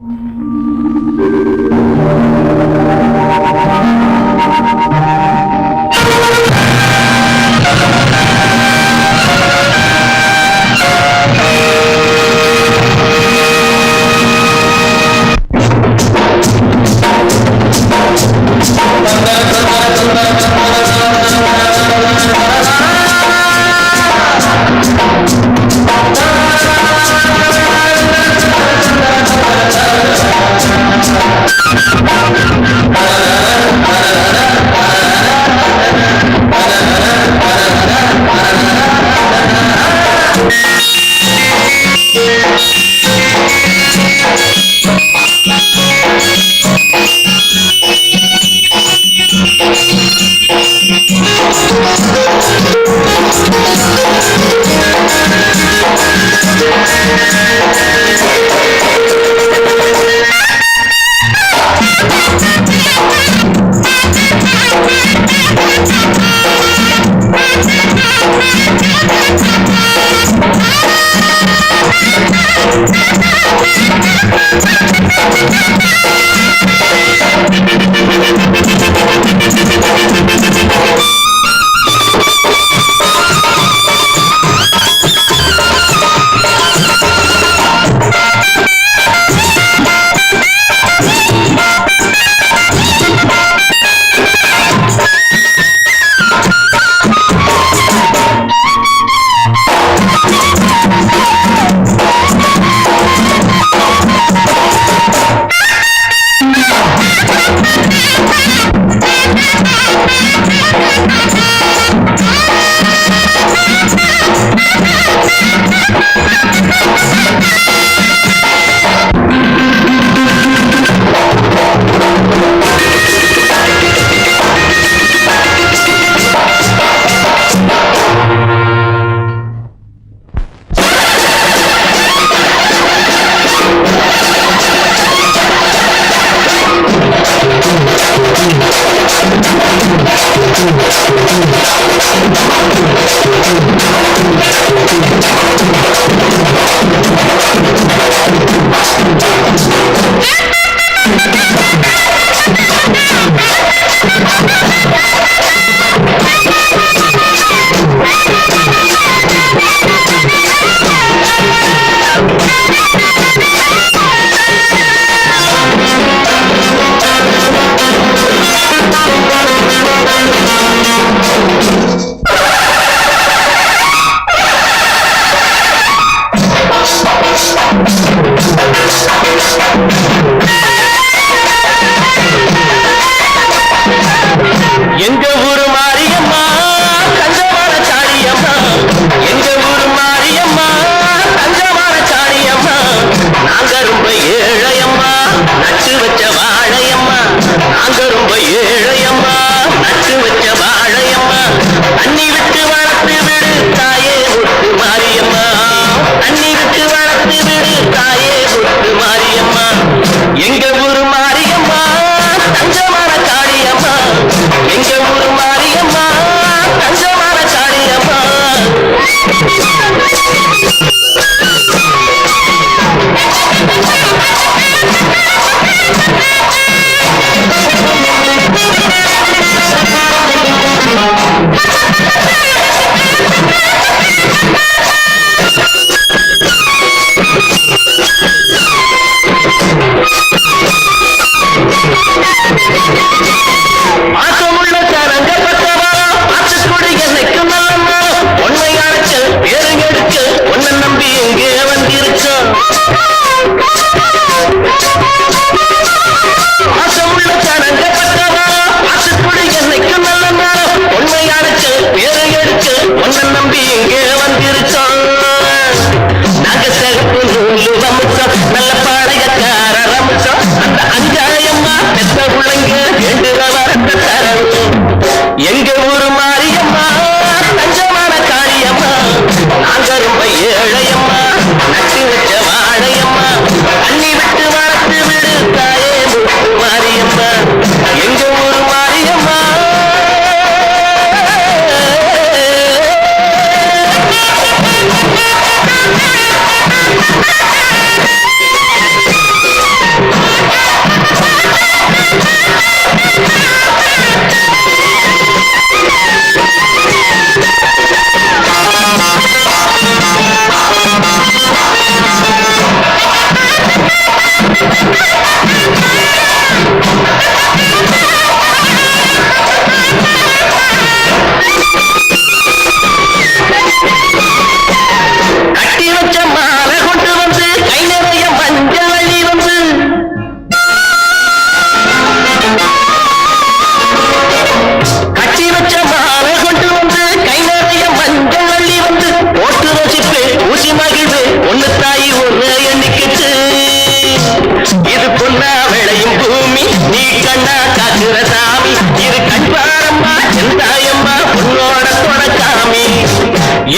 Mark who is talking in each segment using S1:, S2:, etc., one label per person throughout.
S1: Thank you.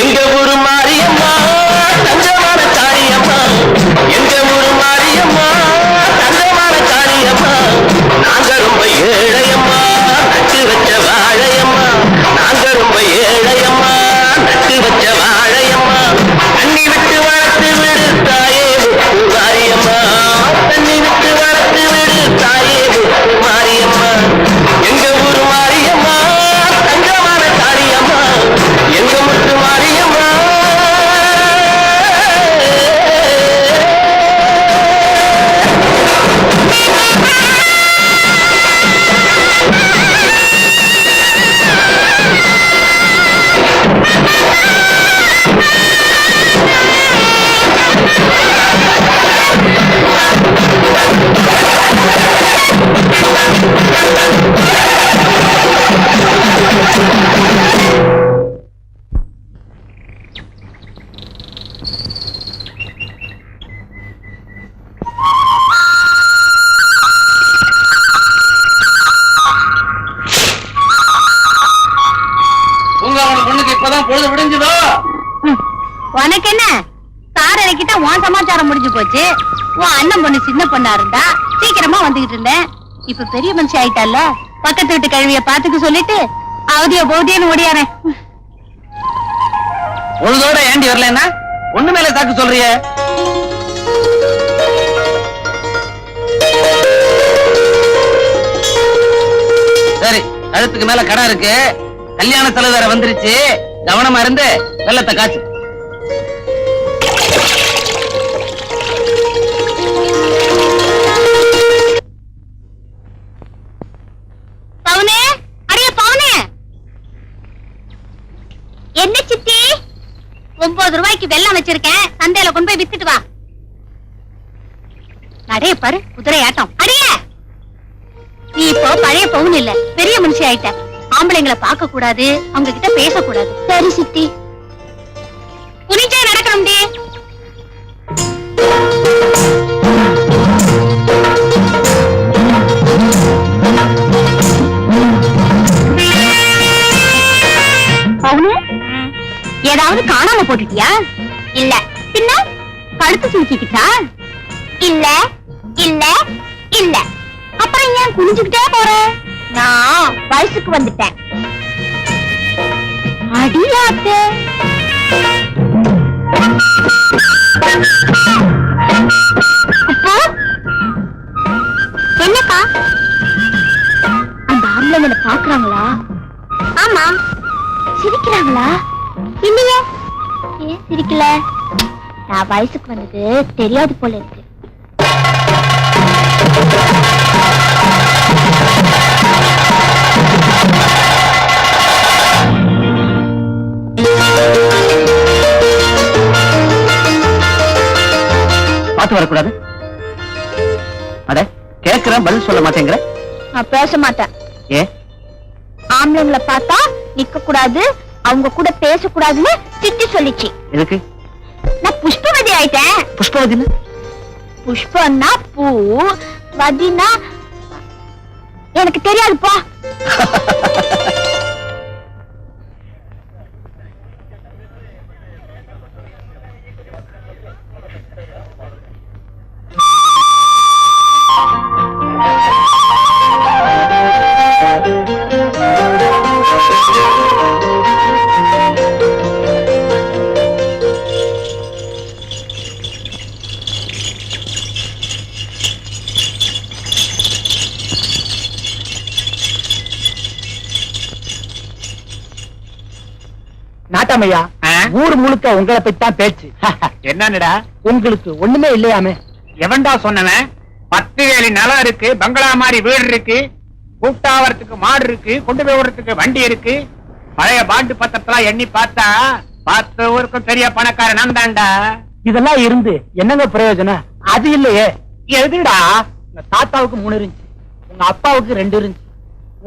S1: எங்க ஊரு மாரியம்மா தங்கமான காரியம்மா, எங்க ஊரு மாரியம்மா தங்கமான காரியம்மா, நாங்க ரொம்ப ஏழையம்மா நட்டு வச்ச வாழையம்மா, நாங்க ரொம்ப ஏழையம்மா நட்டு வச்ச வாழையம்மா, தண்ணி விட்டு வளர்த்து விடு தாயே மாரியம்மா, தண்ணி விட்டு வளர்த்து விடு தாயே மாரியம்மா, எங்க ஊரு மாரியம்மா தங்கமான காரியம்மா, எங்க முத்து மாரியம்மா. பொழுது விடிஞ்சதோ?
S2: உனக்கு என்ன சார் இறக்கிட்ட உன் சமாச்சாரம் முடிஞ்சு போச்சு. உன் அண்ணன் பொண்ணு சின்ன பொண்ணா இருந்தா சீக்கிரமா வந்துகிட்டு இருந்தேன். இப்ப பெரிய மனுஷன் ஆயிட்டால, பக்கத்து வீட்டு கழுவிய பாத்துக்க சொல்லிட்டு அவதியோ போதியன்னு ஓடியாரேன்.
S1: பொழுதோட ஏண்டி வரலன்னா ஒண்ணு மேல சாக்கு சொல்றிய? சரி, கழுத்துக்கு மேல கடை இருக்கு, கல்யாண செலவு வேற வந்துருச்சு, கவனமா இருந்து வெள்ளத்தை காய்ச்சு.
S2: பவுனே, அடியே பவுனே. என்ன சித்தி? 9 ரூபாய்க்கு வெல்லம் வச்சிருக்கேன், சந்தையில கொண்டு போய் வித்துட்டு வா. அடைய பாரு குதிரை ஆட்டம். அடியே, நீ இப்போ பழைய பவுன் இல்ல, பெரிய மனுஷி ஆயிட்ட. ஆம்பளைங்களை பார்க்க கூடாது, அவங்க கிட்ட பேசக்கூடாது. சரி சித்தி, புனிச்சே நடக்கணும். ஏதாவது காணாம போட்டுட்டியா? இல்ல. பின்ன கழுத்து சுருக்கிக்கிட்டா? இல்ல இல்ல இல்ல. அப்புறம் ஏன் குனிஞ்சுக்கிட்டே போற? நான் வயசுக்கு வந்துட்டேன். அடியாத்தே, என்னக்கா அந்த ஆம்பளை பாக்குறாங்களா? ஆமா. சிரிக்கிறாங்களா? இல்லையே. ஏன் சிரிக்கல? நான் வயசுக்கு வந்தது தெரியாது போல இருக்கு.
S1: பார்த்து வரக்கூடாது. அட, கேட்கிறேன், பதில் சொல்ல மாட்டேங்கிற.
S2: நான் பேச மாட்டேன்.
S1: ஏ?
S2: ஆம்பளைங்களை பார்த்தா நிக்க கூடாது, அவங்க கூட பேசக்கூடாதுன்னு சித்தி சொல்லிச்சு.
S1: எதுக்கு?
S2: நான் புஷ்பவதி ஆயிட்டேன்.
S1: புஷ்பவதினா?
S2: புஷ்பன்னா பூ, வதினா எனக்கு தெரியாதுப்பா.
S3: நாட்டாமையா, ஊர் முழுக்க உங்களை பத்திதான் பேச்சு.
S4: என்னடா
S3: உங்களுக்கு ஒண்ணுமே இல்லையாமே?
S4: எவன்டா சொன்னவன்? 10 வேலி நிலம் இருக்கு, பங்களா மாதிரி வீடு இருக்கு, கூப்பிட்டாவறதுக்கு மாடு இருக்கு, கொண்டு போய் விடுறதுக்கு வண்டி இருக்கு. பழைய பாண்டு பத்திரத்தெல்லாம் எண்ணி பார்த்தா 10 ஊருக்கும் பெரிய பணக்காரன் நான் தான்டா.
S3: இதெல்லாம் இருந்து என்னங்க பிரயோஜனம்? அது இல்லையே. எதுடா? உங்க தாத்தாவுக்கு 3 இருந்துச்சு, உங்க அப்பாவுக்கு 2 இருந்துச்சு,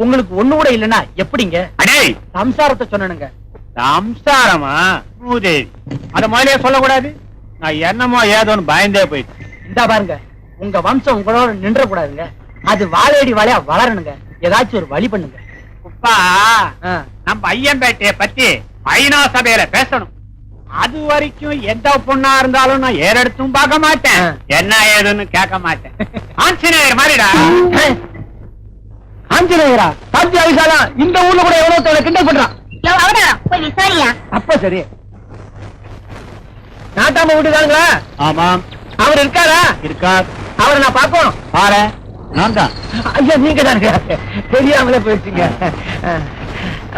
S3: உங்களுக்கு ஒண்ணு கூட இல்லைன்னா எப்படிங்க?
S4: அடே,
S3: சம்சாரத்தை சொன்னனுங்க.
S4: சம்சாரமா? மூதேவி, அத முதலே சொல்லக்கூடாது. நான் என்னமோ ஏதோன்னு பயந்தே போயிட்டு.
S3: இந்த பாருங்க, உங்க வம்சம் உங்களோட நின்ற கூடாதுங்க. அது வாழையடி வாழையா வளரணுங்க. ஏதாச்சும் ஒரு வழி பண்ணுங்க.
S4: உப்பா, நம்ம ஐயம்பேட்டைய பத்தி ஐநா சபையில பேசணும். அது வரைக்கும் எந்த பொண்ணா இருந்தாலும் நான் ஏறெடுத்தும் பார்க்க மாட்டேன், என்ன ஏதுன்னு கேட்க மாட்டேன். ஆஞ்சநேயர் மாதிரிடா.
S3: ஆஞ்சநேயரா? சாத்தியா விசாலா? இந்த ஊர்ல கூட எவ்வளவு தோலை கிண்டல் பண்றான்.
S2: போய் விசாரியா.
S3: அப்ப சரி. நாட்டாம விட்டுதானுங்களா?
S4: ஆமாம்.
S3: அவர் இருக்காரா?
S4: இருக்கார்.
S3: அவரை நான் பார்க்கணும்.
S4: பாரு, நான் தான்.
S3: ஐயா நீங்க தான் தெரியாமலே போயிடுச்சுங்க.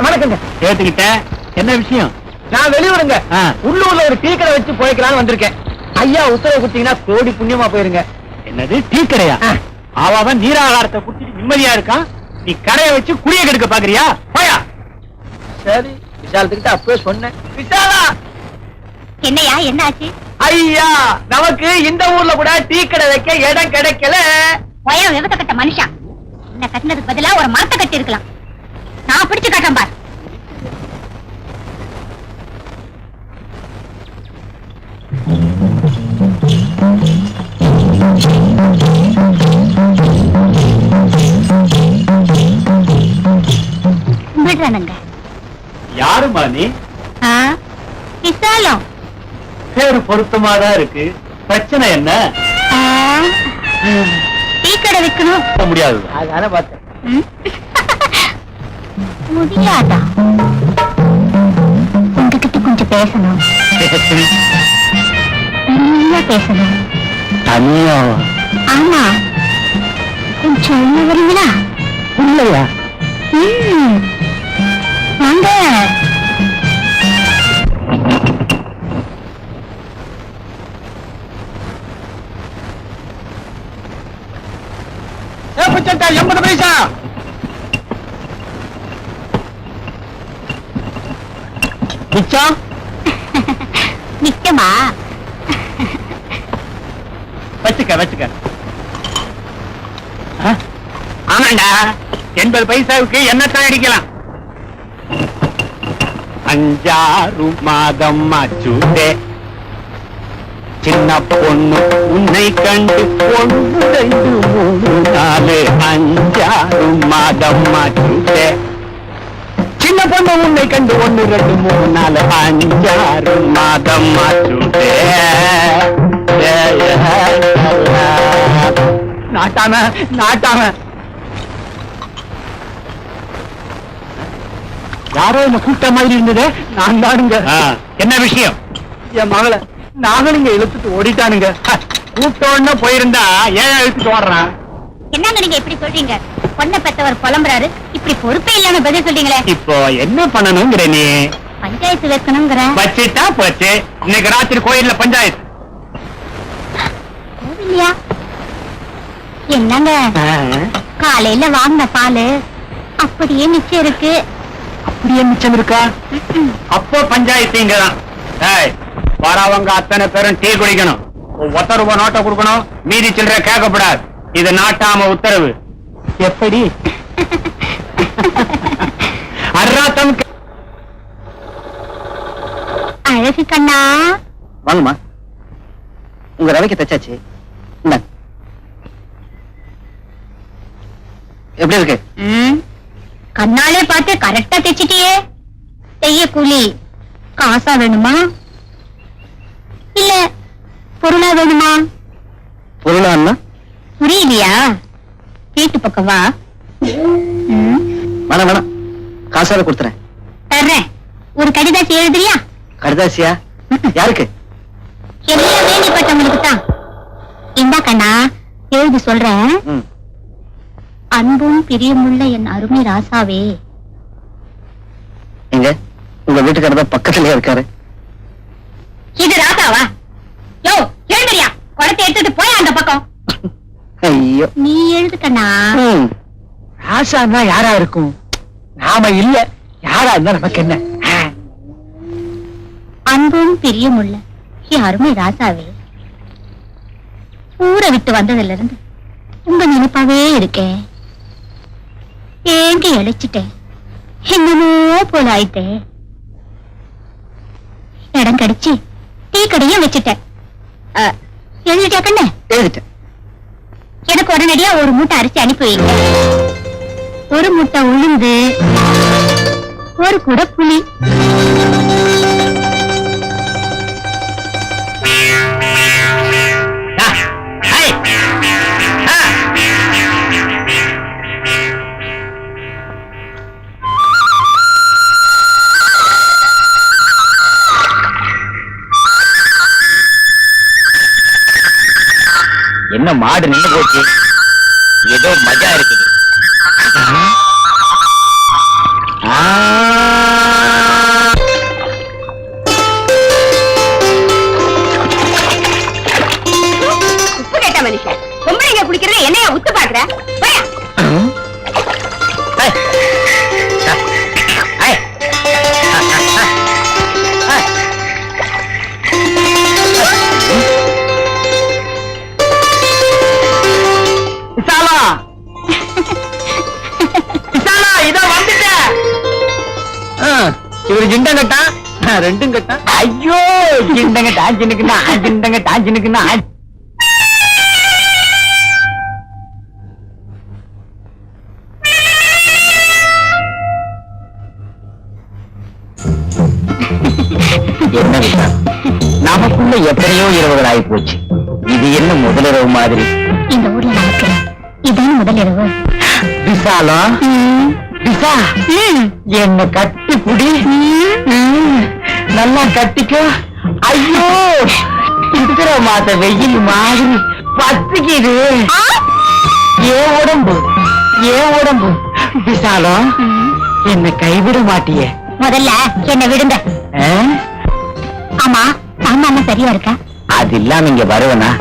S3: வணக்கங்க.
S4: கேட்டுக்கிட்டேன். என்ன விஷயம்?
S3: நான் வெளியூருங்க. உள்ளூர்ல ஒரு டீ கடை வச்சு போய்க்கலான்னு வந்திருக்கேன். ஐயா உத்தரவு கொடுத்தீங்கன்னா கோடி புண்ணியமா போயிருங்க.
S4: என்னது டீ கடையா? அவன் நீராகாரத்தை குடிச்சிட்டு நிம்மதியா இருக்கான், நீ கடையை வச்சு குடிய கெடுக்க பாக்குறியா? போயா.
S3: சரி விசாலத்துக்கிட்ட அப்பவே சொன்னேன். விசாலா
S2: என்னையா என்ன ஆச்சு?
S3: ஐயா நமக்கு இந்த ஊர்ல கூட டீ கடை வைக்க இடம் கிடைக்கல.
S2: பயம் விவசாய கட்ட மனுஷா, என்ன கட்டினதுக்கு பதிலா ஒரு மரத்தை கட்டி இருக்கலாம். நான் பிடிச்சு கட்டுறேன் பார். விடுறானுங்க.
S4: யாருமா நீ?
S2: விசாலம்.
S4: பேரு பொருத்தமாதான் இருக்கு, பிரச்சனை என்ன?
S2: டீ கடை வைக்கணும்.
S4: முடியாது.
S3: அதான பார்த்தேன்.
S2: முடியாதா? உங்ககிட்ட கொஞ்சம் பேசணும். தனியா பேசணும்.
S4: தனியா?
S2: ஆமா, கொஞ்சம் உள்ள வரீங்களா?
S3: இல்லையா?
S2: வாங்க.
S3: சேப்புச்சட்டை 80 பைசா. மிச்சம்
S2: நிச்சயமா?
S4: வச்சுக்க வச்சுக்க. ஆமாண்டா, 80 பைசாவுக்கு என்னத்தான் அடிக்கலாம். 5-6 மாதம் ஆச்சுதே, சின்ன பொண்ணு உன்னை கண்டு 1 2 3 4 5-6 மாதம் ஆச்சுதே, சின்ன பொண்ணு உன்னை கண்டு 1 2 3 4 5-6 மாதம் ஆச்சுதே. நாட்டாம நாட்டாம யாரோ என்ன கூட்ட மாதிரி இருந்தது. நான் தானுங்க. என்ன விஷயம்? என் மகளை நாங்களுங்க இழுத்துட்டு ஓடிட்டானுங்க. கூட்டோன்னு போயிருந்தா ஏன் இழுத்துட்டு ஓடுறான்?
S2: என்னங்க நீங்க இப்படி சொல்றீங்க? பொண்ணை பெத்தவர் புலம்புறாரு, இப்படி பொறுப்பே இல்லாம பதில் சொல்றீங்களே.
S4: இப்போ என்ன பண்ணணுங்கிற நீ?
S2: பஞ்சாயத்து வைக்கணுங்கிற.
S4: வச்சுட்டா போச்சு. இன்னைக்கு ராத்திரி கோயில்ல பஞ்சாயத்து.
S2: இல்லையா? என்னங்க காலையில வாங்கின பாலு அப்படியே மிச்சம் இருக்கு.
S4: அப்படியே மிச்சம் இருக்கா? அப்போ பஞ்சாயத்து இங்கதான். வரவங்க அத்தனை பேரும் டீ குடிக்கணும், 10 ரூபாய் நோட்டை கொடுக்கணும், மீதி சில்லறை கேட்கப்படாது. இது நாட்டாம உத்தரவு. எப்படி? அர்ராத்தம்.
S2: அழகு கண்ணா,
S1: வாங்கம்மா, உங்க ரவைக்கு தச்சாச்சு. எப்படி இருக்கு?
S2: கண்ணாலே பார்த்து கரெக்டா தைச்சிட்டியே. செய்ய கூலி காசா வேணுமா இல்ல பொருளா வேணுமா?
S1: பொருளான்னா
S2: புரியலையா? வீட்டு பக்கம் வா.
S1: வேணாம் வேணாம், காசால கொடுத்துறேன்.
S2: தர்றேன். ஒரு கடிதாசி எழுதுறியா?
S1: கடிதாசியா? யாருக்கு?
S2: எல்லாம் வேண்டிப்பட்டவங்களுக்கு தான். இந்தா கண்ணா எழுதி சொல்றேன். அன்பும் பிரியமுள்ள என் அருமை ராசாவே.
S1: எங்க உங்க வீட்டுக்காரர் தான் பக்கத்துலயே இருக்காரு.
S2: இது ராசாவா? யோ எழுதுறியா? குடத்தை எடுத்துட்டு போய் அந்த பக்கம்.
S1: ஐயோ,
S2: நீ எழுது கண்ணா.
S3: ராசான்னா யாரா இருக்கும்? நாம இல்ல, யாரா இருந்தா நமக்கு என்ன?
S2: அன்பும் பிரியமுள்ள என் அருமை ராசாவே, ஊரை விட்டு வந்ததுல இருந்து உங்க நினைப்பாவே இருக்கேன். ஏங்க இழைச்சிட்டேன், என்னமோ போல ஆயிட்டேன். இடம் கடிச்சு டீ கடையும் வச்சுட்டேன். எழுதிட்டியா கண்ணு?
S1: எழுதிட்டேன்.
S2: எனக்கு உடனடியா ஒரு மூட்டை அரிசி அனுப்பி வைங்க. ஒரு மூட்டை உளுந்து, ஒரு குட புளி.
S4: என்ன மாடு நின்னு போச்சு, ஏதோ மஜா இருக்குது.
S2: உப்பு கேட்ட மனுஷன் பொம்பளைங்க குடிக்கிறத என்னைய உத்து பாக்குற? போயா.
S3: இவரு ஜிண்டம் கட்டா ரெண்டும் கட்டா. ஐயோ ஜிண்டங்க டாஞ்சினுக்குன்னா ஜிண்டங்க டாஞ்சினுக்குன்னா. என்ன விஷா, நமக்குள்ள எத்தனையோ இரவுகள் ஆகி போச்சு. இது என்ன முதலிரவு மாதிரி?
S2: இந்த ஊர்ல நமக்கு இதான் முதல் இரவு.
S3: விசாலம் விசா, என்ன கட்டி புடி, நல்லா கட்டிக்கோ. ஐயோ இருக்கிற மாத்த வெயில் மாதிரி பத்துக்கிது ஏன் உடம்பு, ஏன் உடம்பு. விசாலம் என்ன கைவிட மாட்டியே?
S2: முதல்ல என்ன விடுங்க. ஆமா சாமான் சரியா இருக்கா?
S3: அது இல்லாம இங்க வருவனா?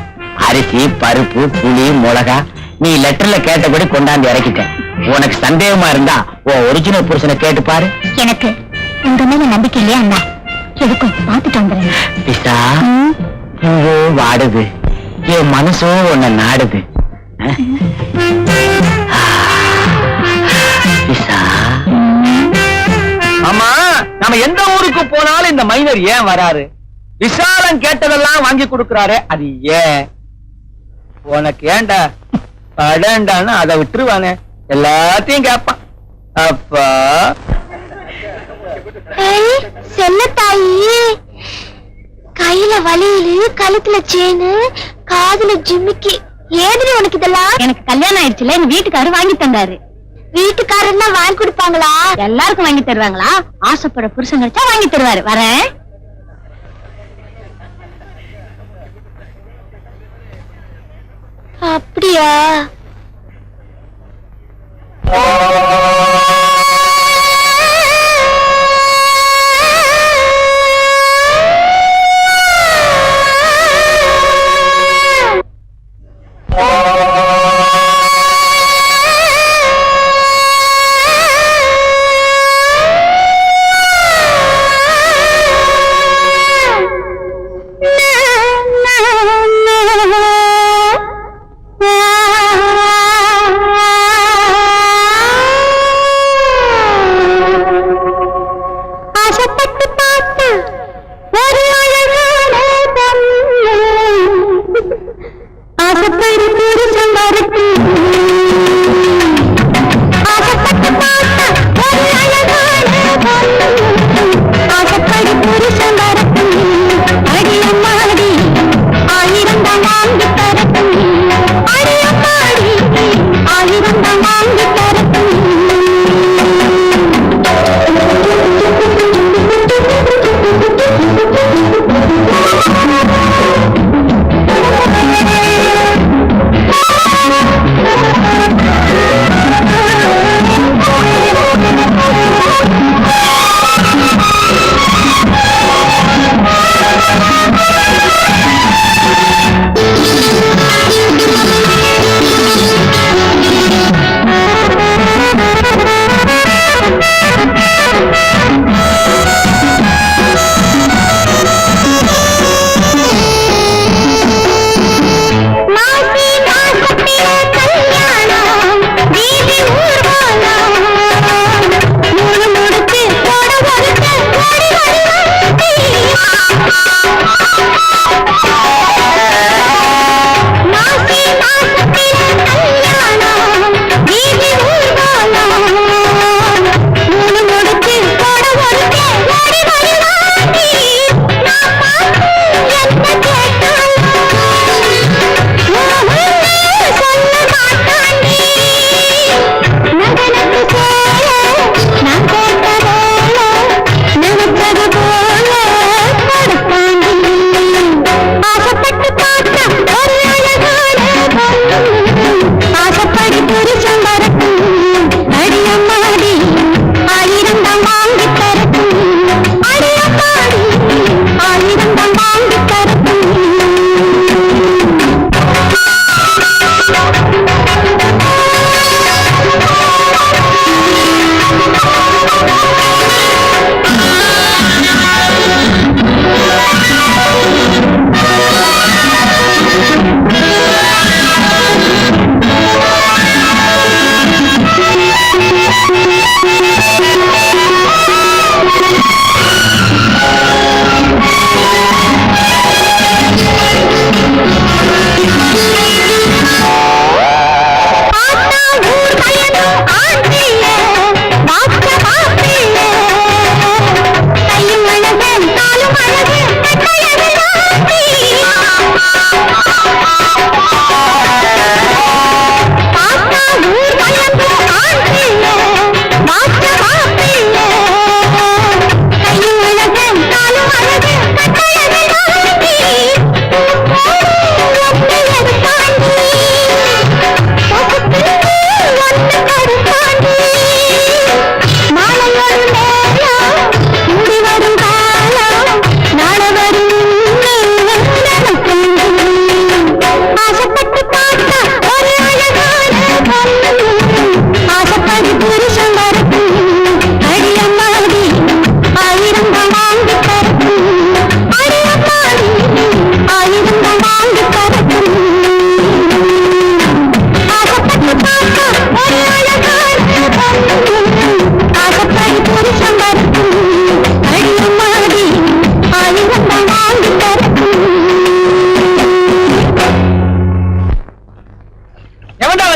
S3: அரிசி பருப்பு புளி மிளகா நீ லெட்டர்ல கேட்டபடி கொண்டாந்து இறக்கிட்ட. உனக்கு சந்தேகமா இருந்தா உன் ஒரிஜினல் புருஷனை கேட்டு பாரு.
S2: எனக்கு உங்க மேல நம்பிக்கை இல்லையா அண்ணா? எதுக்கும் பாத்துட்டு வந்துடுறேன்.
S3: பிசா பூவோ வாடுது, என் மனசோ உன்னை நாடுது. பிசா, ஆமா நம்ம எந்த ஊருக்கு போனாலும் இந்த மைனர் ஏன் வராரு? விசாலம் கேட்டதெல்லாம் வாங்கி கொடுக்கறாரு, அது ஏன்? உனக்கு ஏண்டா கடண்டான்னு அதை விட்டுருவானே, எல்லாத்தையும் கேட்பான். அப்பா
S2: செல்ல தாயி, கையில வளையலு, கழுத்துல செயின், காதுல ஜிமிக்கி, ஏதுல உனக்கு இதெல்லாம்? எனக்கு கல்யாணம் ஆயிடுச்சுல, எங்க வீட்டுக்காரர் வாங்கி தந்தாரு. வீட்டுக்காரர்னா வாங்கி கொடுப்பாங்களா? எல்லாருக்கும் வாங்கி தருவாங்களா? ஆசைப்பட புருஷன் கிடைச்சா வாங்கி தருவாரு. வரேன். அப்படியா?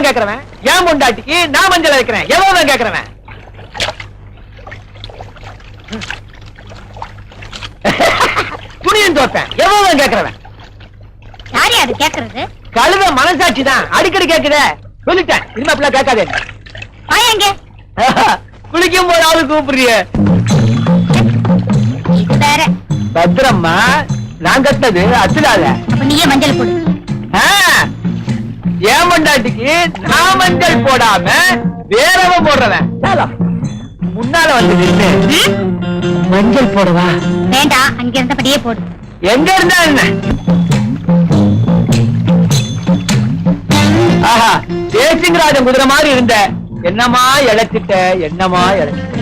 S3: கேக்குறவன் ஏன் பொண்டாட்டிக்கு நான் மஞ்சள் வைக்கிறேன் எவ்வளவு கேக்குறவன் துணியும் தோப்பேன் எவ்வளவு கேக்குறவன்
S2: யாரு அது கேக்குறது
S3: கழுத மனசாட்சி தான் அடிக்கடி கேக்குதே சொல்லிட்டேன் இனிமே அப்படிலாம் கேட்காதே
S2: எங்க
S3: குளிக்கும் போது ஆளு கூப்பிடுறிய
S2: வேற
S3: பத்திரம்மா நான் கட்டது அத்துடாத
S2: அப்ப நீயே மஞ்சள் போடு
S3: ஏன் பொண்டாட்டிக்கு நான் மஞ்சள் போடாம வேறவன் போடுறவன் முன்னால வந்து நின்னு மஞ்சள் போடுவா
S2: வேண்டாம் அங்க இருந்தபடியே போடு
S3: எங்க இருந்தா என்ன ஆஹா தேசிங்கராஜன் குதிரை மாதிரி இருந்த என்னமா இழைச்சிட்ட என்னமா இழைச்சிட்ட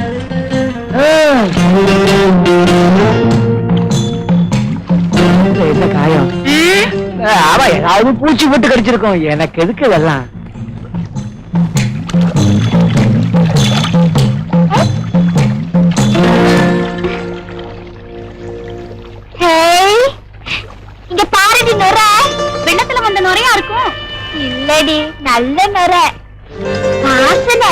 S3: என்ன காயம் அவ ஏதாவது பூச்சி போட்டு கடிச்சிருக்கோம் எனக்கு எதுக்கு இதெல்லாம்
S2: இங்க பாருடி நுர வெள்ளத்துல வந்த நுரையா இருக்கும் இல்லடி நல்ல நுர வாசனை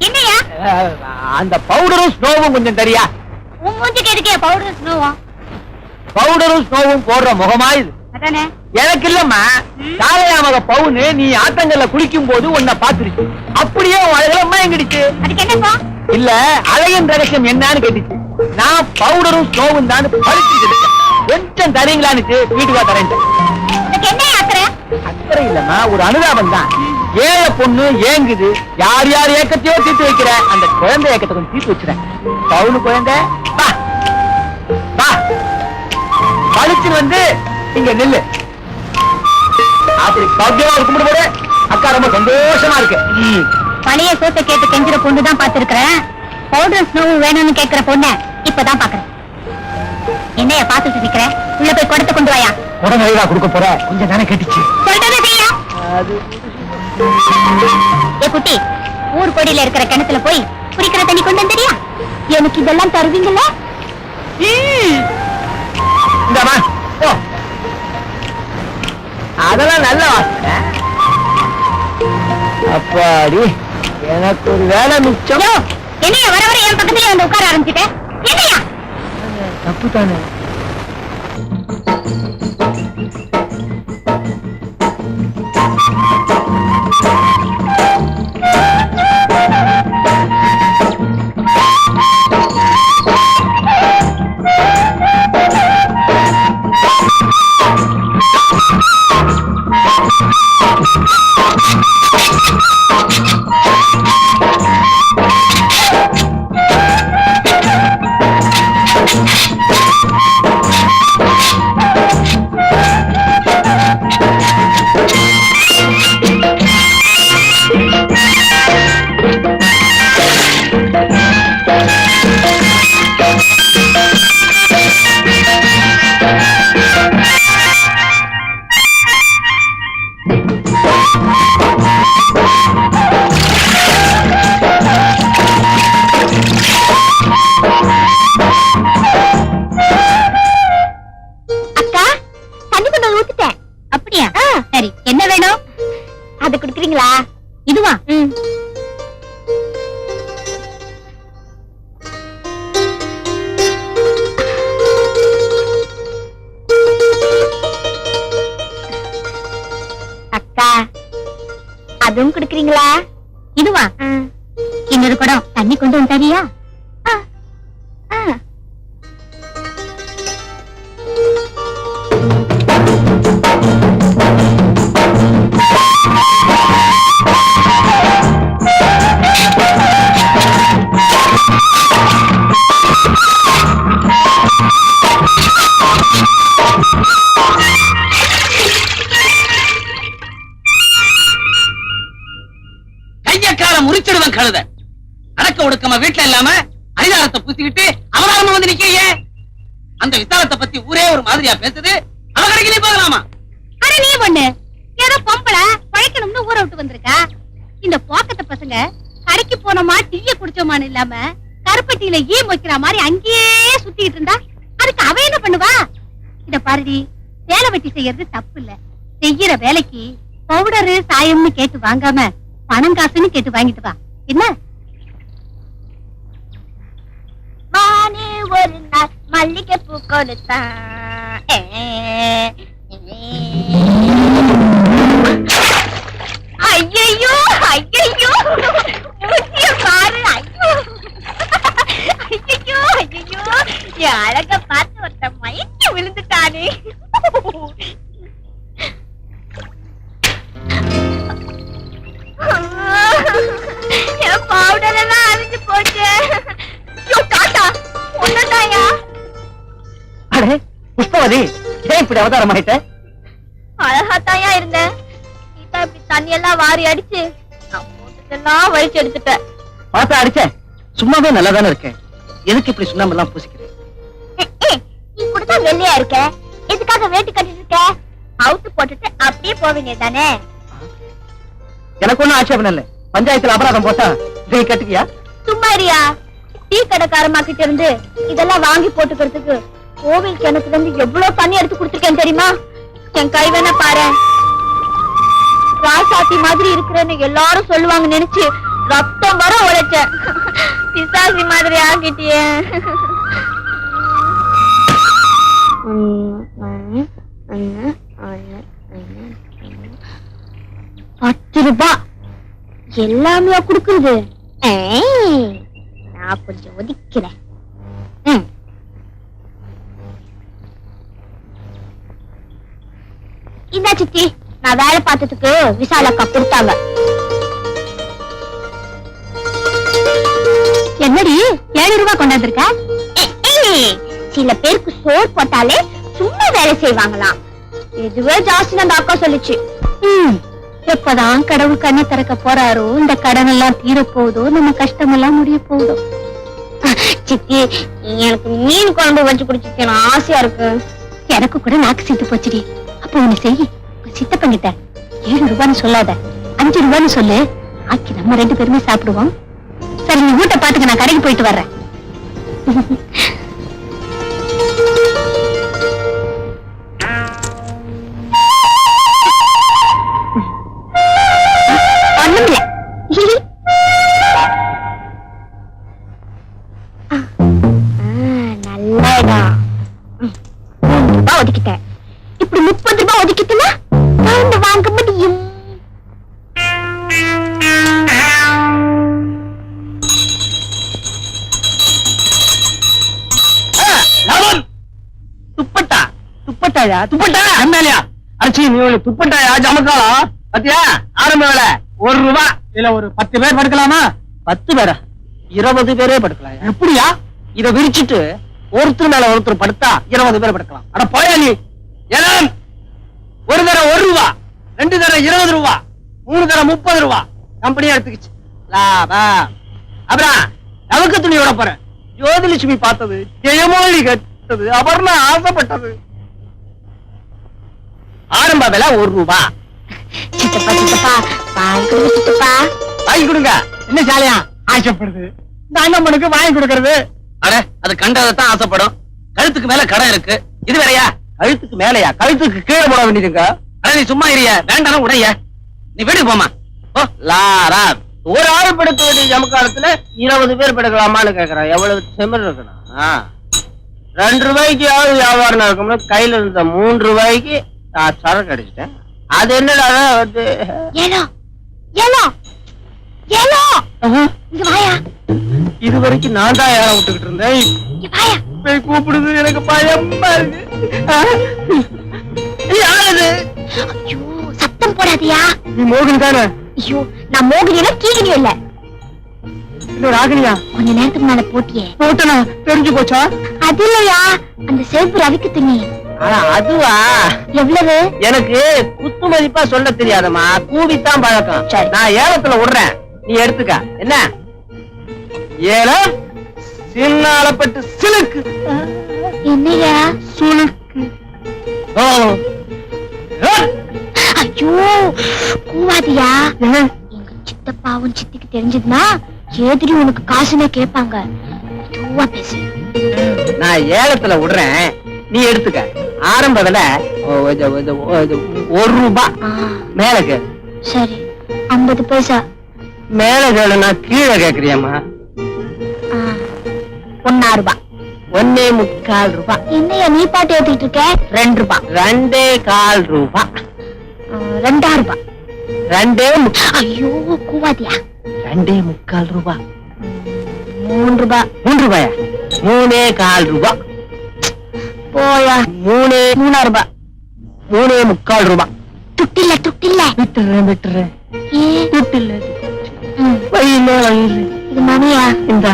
S2: என்னையா
S3: அந்த பவுடரும் ஸ்னோவும் கொஞ்சம் தெரியா
S2: உன் மூஞ்சிக்கு எதுக்கே பவுடர் ஸ்னோவா
S3: பவுடரும் ஸ்னோவும் போடுற முகமா இது
S2: அதானே
S3: எனக்கு இல்லம்மா காளையாமக பவுனு நீ ஆத்தங்கல்ல குளிக்கும் போது உன்னை பாத்துருச்சு அப்படியே உன் அழகலம்மா எங்கிடுச்சு
S2: அதுக்கு என்னப்பா
S3: இல்ல அழகின் ரகசியம் என்னன்னு கேட்டுச்சு நான் பவுடரும் ஸ்னோவும் தான் பறிச்சு கொஞ்சம் தரீங்களான்னு வீட்டுக்கா தரேன்
S2: அதுக்கு என்ன அக்கறை
S3: அக்கறை இல்லம்மா ஒரு அனுதாபம் தான் ஏழை பொண்ணு ஏங்குது யார் யார் ஏக்கத்தையோ தீர்த்து வைக்கிற அந்த குழந்தை ஏக்கத்தை கொஞ்சம் தீர்த்து வச்சுறேன் பவுனு குழந்தை வா வா பழிச்சு வந்து இங்க நில்லு அப்படி சௌக்கியமா கும்பிடு போது அக்கா ரொம்ப சந்தோஷமா இருக்கு
S2: பழைய சோத்தை கேட்டு கெஞ்சிற பொண்ணுதான் பாத்துருக்கிறேன் பவுடர் ஸ்னோ வேணும்னு கேக்குற பொண்ண இப்பதான் பாக்குறேன் என்னைய பாத்துட்டு நிக்கிற உள்ள போய் குடத்தை கொண்டு வாயா
S3: உடனே கொடுக்க போற கொஞ்சம் தானே கட்டிச்சு
S2: சொல்றதே செய்யா ஏ குட்டி ஊர் கொடியில இருக்கிற கிணத்துல போய் குடிக்கிற தண்ணி கொண்டு வந்துறியா எனக்கு இதெல்லாம் தருவீங்கல்ல
S3: இந்தாமா அதெல்லாம் நல்ல வாசனை. அப்பாடி, எனக்கு ஒரு வேலை மிச்சம்.
S2: என்னையா வர வர என் பக்கத்துலயே வந்து உட்கார ஆரம்பிச்சுட்டேன்? என்னையா
S3: தப்பு தானே.
S2: சரி, என்ன வேணும்? அது குடுக்குறீங்களா? இதுவா? அக்கா, அதுவும் குடுக்குறீங்களா? இதுவா? இன்னொரு குடம் தண்ணி கொண்டு வந்துறியா?
S1: முறிச்சிடுவன் கழுத. அடக்க ஒடுக்கமா வீட்டுல இல்லாம அரிதாரத்தை பூசிக்கிட்டு அவதாரமா வந்து நிக்கிறியே. அந்த விசாலத்தை பத்தி ஊரே ஒரு மாதிரியா பேசுது. அவ கடைக்கு நீ போகலாமா?
S2: அட நீ பொண்ணு, ஏதோ பொம்பளை பழைக்கணும்னு ஊரை விட்டு வந்திருக்கா. இந்த போக்கத்த பசங்க கடைக்கு போனோமா டீய குடிச்சோமான்னு இல்லாம கருப்பட்டியில ஈ வைக்கிற மாதிரி அங்கேயே சுத்திட்டு இருந்தா அதுக்கு அவ என்ன பண்ணுவா? இத பாருடி, வேலை வெட்டி செய்யறது தப்பு இல்ல. செய்யற வேலைக்கு பவுடரு சாயம்னு கேட்டு வாங்காம பணம் காசுன்னு கேட்டு வாங்கிட்டு வா. என்ன?
S5: மானே ஒரு நாள் மல்லிகை பூ கொடுத்தான். ஐயோ ஐயோ, மூச்சிய பாரு. ஐயோ ஐயோ ஐயோ, என் அழக பார்த்து ஒருத்த மயங்கி விழுந்துட்டானே. என் பவுடர் எல்லாம் அழிஞ்சு போச்சு. ஒண்ணுதாயா?
S3: அடே புஷ்பவதி, ஏன் இப்படி அவதாரம் ஆயிட்ட?
S5: அழகாத்தாயா இருந்தேன். கீதா இப்படி தண்ணி எல்லாம் வாரி அடிச்சு நான் போட்டதெல்லாம் வலிச்சு எடுத்துட்டேன்.
S3: பார்த்தா அடிச்சேன். சும்மாவே நல்லா தானே இருக்கேன். எதுக்கு இப்படி சுண்ணாம்பு எல்லாம் பூசிக்கிறேன்?
S5: நீ கூடதான் வெள்ளையா இருக்க, எதுக்காக வேட்டு கட்டிட்டு இருக்க? அவுத்து போட்டுட்டு அப்படியே போவீங்க தானே.
S3: எனக்கு ஒண்ணும் ஆட்சேபம் இல்ல. பஞ்சாயத்துல அபராதம் போட்டா நீ கட்டுக்கியா?
S5: சும்மா இருயா. டீ கடைக்காரமா கிட்ட இருந்து இதெல்லாம் வாங்கி போட்டுக்கிறதுக்கு கோவில் கிணத்துல இருந்து எவ்வளவு தண்ணி எடுத்து கொடுத்துருக்கேன் தெரியுமா? என் கை வேணா பாரு. ராசாத்தி மாதிரி இருக்கிறேன்னு எல்லாரும் சொல்லுவாங்க நினைச்சு ரத்தம் வர உழைச்சேன். பிசாசி மாதிரி ஆகிட்டியே. 10 ரூபாய் எல்லாமே குடுக்குறது. நான் கொஞ்சம் ஒதுக்கிறேன். இந்த சித்தி, நான் வேலை பார்த்ததுக்கு விசாலக்கா கொடுத்தாங்க.
S2: என்னடி 7 ரூபாய் கொண்டாந்துருக்க?
S5: சில பேருக்கு சோறு போட்டாலே சும்மா வேலை செய்வாங்களாம். இதுவே ஜாஸ்தி அந்த அக்கா சொல்லுச்சு.
S2: எப்பதான் கடவுள் கண்ணை திறக்க போறாரோ, இந்த கடன் எல்லாம் தீர போதோ, நம்ம கஷ்டம் எல்லாம் முடிய போதோ.
S5: சித்தி, எனக்கு மீன் குழம்பு வச்சு குடிச்சிருக்கேன் ஆசையா இருக்கு.
S2: எனக்கு கூட நாக்கு சீத்து போச்சுடி. அப்போ ஒண்ணு செய், சித்தப்பங்கிட்ட 7 ரூபான்னு சொல்லாத, 5 ரூபான்னு சொல்லு. ஆக்கி நம்ம 2 பேருமே சாப்பிடுவோம். சரி, நீ வீட்டை பாத்துக்க, நான் கடைக்கு போயிட்டு வர்றேன்.
S3: துப்பட்டாயா துப்பட்டா
S1: எம்எல்ஏ
S3: அச்சி நீ ஒரு துப்பட்டாயா ஜமக்காலம் பத்தியா ஆரம்ப வேலை ₹1
S1: இதுல ஒரு 10 பேர் படுக்கலாமா?
S3: 10 பேரா 20 பேரே படுக்கலாம்.
S1: எப்படியா?
S3: இத விரிச்சிட்டு ஒருத்தர் மேல ஒருத்தர் படுத்தா 20 பேர் படுக்கலாம்.
S1: அட போயா நீ. ஏலம் ஒரு தரம் ₹1, 2 தரம் ₹20, 3 தரம் ₹30. கம்பெனியா எடுத்துக்கிச்சு. லாபம். அப்புறம் நமக்கு துணியோட போறேன்.
S3: ஜோதிலட்சுமி பார்த்தது, ஜெயமோலி கட்டது, அபர்ணா ஆசைப்பட்டது. ஆரம்ப விலை ₹1.
S5: சித்தப்பா சித்தப்பா பால் கொடுங்க சித்தப்பா.
S3: வாங்கி கொடுங்க.
S1: என்ன சாலையா ஆசைப்படுது? இந்த அண்ணம்மனுக்கு வாங்கி கொடுக்கறது.
S3: அட அது கண்டதான் ஆசைப்படும். கழுத்துக்கு மேல கடை இருக்கு. இது வேறையா? கழுத்துக்கு மேலையா? கழுத்துக்கு கீழே போட வேண்டியதுங்க.
S1: அட நீ சும்மா இரிய. வேண்டாம் உடைய. நீ வீட்டுக்கு போமா.
S3: ஓ லாரா ஒரு ஆள் படுக்க வேண்டிய ஜமக்காலத்துல 20 பேர் படுக்கலாமான்னு கேக்குறான். எவ்வளவு செமர் இருக்கணும். ₹2 வியாபாரம் இருக்கும்னு கையில இருந்த ₹3 நான் சரக்கு அடிச்சிட்டேன். அது என்னடா வந்து
S5: ஏலோ ஏலோ ஏலோ இங்க வாயா.
S3: இது வரைக்கும் நான் தான் ஏற விட்டுக்கிட்டு இருந்தேன்.
S5: இங்க வாயா.
S3: போய் கூப்பிடுது. எனக்கு பயமா இருக்கு. யாரு?
S5: ஐயோ சத்தம் போடாதியா.
S3: நீ மோகன் தானே?
S5: ஐயோ நான் மோகினியில கீகினியும் இல்ல.
S3: இல்ல ராகினியா?
S5: கொஞ்ச நேரத்துக்கு மேல போட்டியே.
S3: போட்டனா தெரிஞ்சு போச்சா?
S5: அது இல்லையா, அந்த செருப்பு ரவிக்கு துணி.
S3: அதுவா?
S5: எவ்வளவு?
S3: எனக்கு குத்து மதிப்பா சொல்ல தெரியாதம்மா. கூவித்தான் பழக்கம்.
S5: சரி.
S3: நான் ஏலத்துல விடுறேன், நீ எடுத்துக்க. என்ன ஏலம்? சின்ன அளப்பட்டு சிலுக்கு.
S5: என்னையா?
S3: சுலுக்கு. ஓ
S5: ஐயோ கூவாதியா. எங்க சித்தப்பாவும் சித்திக்கு தெரிஞ்சதுன்னா எதிரி உனக்கு காசுனே கேட்பாங்க. மெதுவா பேசு.
S3: நான் ஏலத்துல விடுறேன், நீ எடுத்துக்க. ஆரம்ப விலை ₹1.
S5: ஆ,
S3: மேல கேளு.
S5: சரி 50 பைசா.
S3: மேல கேளுனா கீழே கேக்குறியம்மா.
S5: ₹1.25.
S3: ₹1.25.
S5: என்னையா நீ பாட்டு ஏத்திட்டு இருக்க? ₹2.
S3: ₹2.25.
S5: ₹2.5.
S3: 2.25.
S5: ஐயோ கூவாதியா.
S3: ₹2.25.
S5: ₹3.
S3: ₹3. ₹3.25.
S5: போயா.
S3: ₹3.5. ₹3.25.
S5: துட்டில்ல துட்டில்ல.
S3: விட்டுறேன்.
S5: ஏ
S3: துட்டில்ல.
S5: ம்,
S3: வயிறு
S5: இது மணியா?
S3: இந்த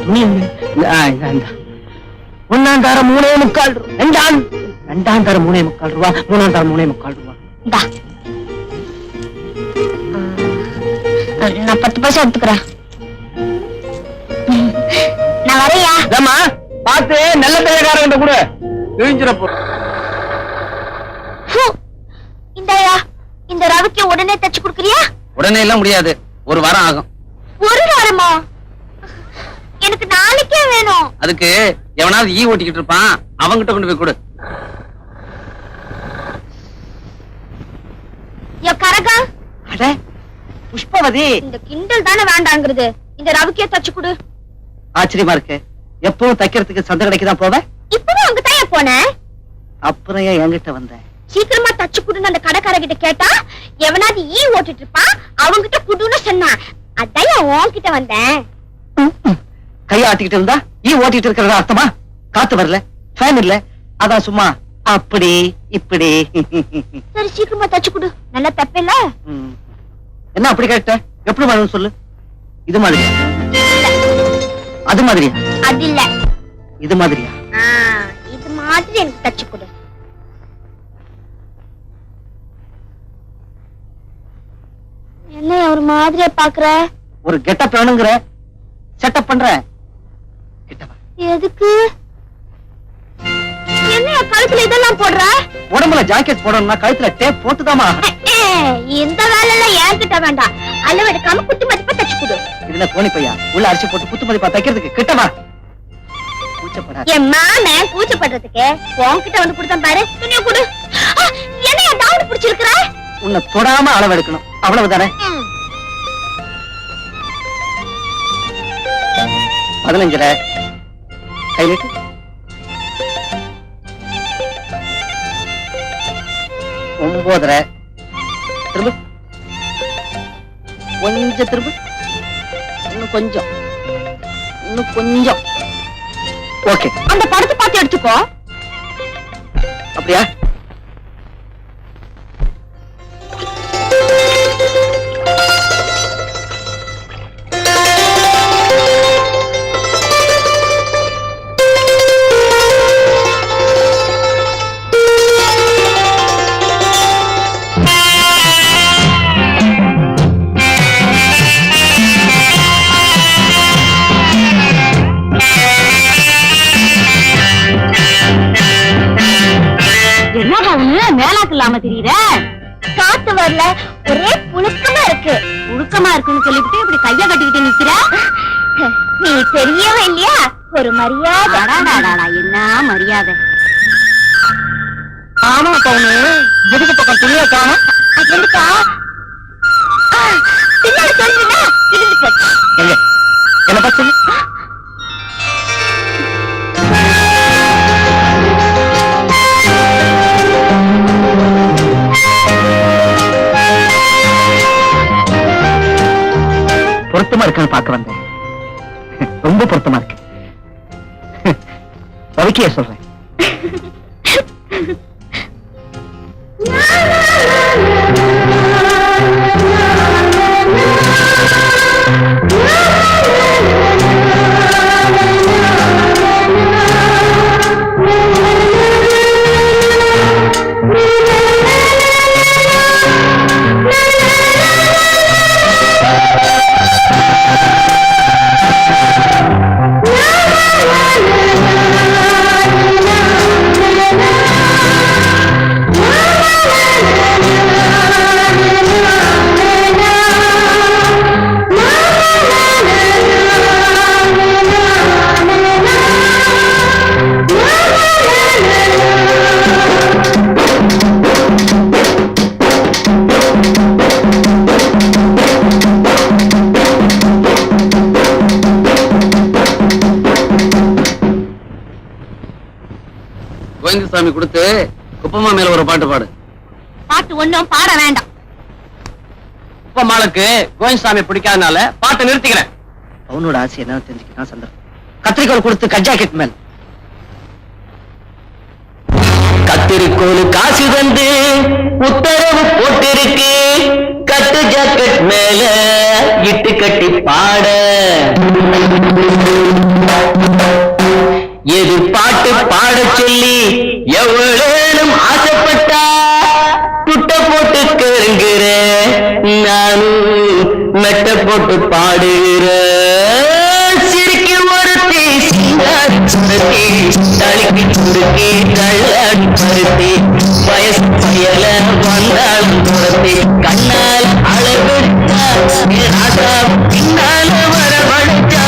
S3: துணி ஒன்னாம் தரம் ₹3.25. ரெண்டாம் தரம் ₹3.25. மூணாம் தரம் ₹3.25.
S5: இந்தா. நான் 10 பைசா எடுத்துக்கிறேன். நான் வரையா.
S3: பார்த்து நல்ல தையக்காரன் கூட கிழிஞ்சிடப்போ.
S5: இந்தாயா, இந்த ரவிக்கு உடனே தச்சு கொடுக்குறியா?
S1: உடனே எல்லாம் முடியாது. 1 வாரம் ஆகும்.
S5: 1 வாரமா? எனக்கு நாளைக்கே வேணும்.
S1: அதுக்கு எவனாவது ஓட்டிக்கிட்டு இருப்பான், அவங்கிட்ட கொண்டு போய் கொடு.
S5: கரகா.
S3: அட புஷ்பவதி,
S5: இந்த கிண்டல் தானே வேண்டாங்கிறது. இந்த ரவிக்கே தச்சு கொடு.
S3: ஆச்சரியமா இருக்கு. எப்பவும் தைக்கிறதுக்கு சந்தை கடைக்கு தான் போவேன்.
S5: இப்பவும் அங்க தான் போனேன்.
S3: அப்புறம் ஏன் என்கிட்ட வந்தேன்?
S5: சீக்கிரமா தச்சு குடுன்னு அந்த கடைக்காரகிட்ட கேட்டா எவனாவது ஓட்டிட்டு இருப்பான், அவங்கிட்ட குடுன்னு சொன்னான். அதான் உன்கிட்ட வந்தேன்.
S3: கைய ஆட்டிக்கிட்டு இருந்தா ஓட்டிட்டு இருக்கிறதா அர்த்தமா? காத்து வரல, ஃபேன் இல்ல, அதான் சும்மா அப்படி இப்படி.
S5: சரி சீக்கிரமா தச்சு குடு. நல்லா தப்பில்ல.
S3: என்ன அப்படி கேட்ட? எப்படி வேணும்னு சொல்லு. இது மாதிரியா? அது மாதிரியா?
S5: அது இல்ல.
S3: இது மாதிரியா?
S5: இது மாதிரி எனக்கு தச்சு கொடு. என்ன ஒரு மாதிரியா பாக்குற?
S3: ஒரு கெட்டப் வேணுங்கிற, செட்டப் பண்ற. கிட்டவா.
S5: எதுக்கு? என்ன கழுத்துல இதெல்லாம் போடுற?
S3: உடம்புல ஜாக்கெட் போடணும்னா கழுத்துல டேப் போட்டுதாமா.
S5: இந்த வேலை எல்லாம் என்கிட்ட வேண்டாம். அளவு எடுக்காம குத்து மதிப்பா தச்சு கொடு.
S3: இதுல கோணி பையா உள்ள அரிசி போட்டு குத்து மதிப்பா தைக்கிறதுக்கு கிட்டவா. கூச்சப்படாத.
S5: என் மாமன் கூச்சப்படுறதுக்கு உன்கிட்ட வந்து கொடுத்தா பாரு. துணியை கொடு. என்ன என் டவுன் பிடிச்சிருக்கிற?
S3: உன்னை தொடாம அளவு எடுக்கணும், அவ்வளவுதானே? 15 கையிலிட்டு 9 திரும்ப கொஞ்சம் திரும்ப இன்னும் கொஞ்சம் ஓகே.
S5: அந்த படத்தை பார்த்து எடுத்துக்கோ.
S3: அப்படியா?
S2: என்னடா ஒண்ணு மேலாக்கு இல்லாம தெரியுற?
S5: காத்து வரல, ஒரே புழுக்கமா இருக்கு.
S2: ஒழுக்கமா இருக்குன்னு சொல்லிவிட்டு இப்படி கைய கட்டிக்கிட்டு நிக்கிற.
S5: நீ தெரியவே இல்லையா? ஒரு மரியாதை.
S2: அடாடாடாடா, என்ன மரியாதை.
S3: ஆமா பவுனு, முதுகு பக்கம் துணியா காணும்.
S5: அது எதுக்கா? பின்னாடி சொல்லுங்க, இருந்து போச்சு.
S3: என்ன பச்சு? பொருத்தமா இருக்கான்னு பார்க்க வந்தேன். ரொம்ப பொருத்தமா இருக்கு. வலிக்கைய சொல்றேன்.
S1: கோவிந்தசாமி கொடுத்து குப்பம்மா மேல ஒரு பாட்டு பாடு.
S2: பாட்டு ஒண்ணும் பாட வேண்டாம்.
S1: குப்பம்மாளுக்கு கோவிந்தசாமி பிடிக்காதனால பாட்டை நிறுத்திக்கிறேன். அவனோட ஆசை என்ன தெரிஞ்சுக்கலாம் சந்தர்ப்பம். கத்திரிக்கோள் கொடுத்து கஜாக்கெட் மேல்
S3: கத்திரிக்கோள் காசு வந்து உத்தரவு போட்டிருக்கு. கட்டு ஜாக்கெட் மேல இட்டு கட்டி பாட எது பாட்டு பாட சொல்லி எவ்வளேனும் ஆசைப்பட்டா குட்ட போட்டு கருங்குற நானும் மெட்ட போட்டு பாடுகிற. சிரிக்க ஒருத்தி சிங்காரி சுருத்தி தளிக்கு சுருக்கி தள்ளாடி பருத்தி வயசு பயல வந்தாலும் துரத்தி கண்ணால அளவெடுத்தா ராசா பின்னால வரவழைச்சா.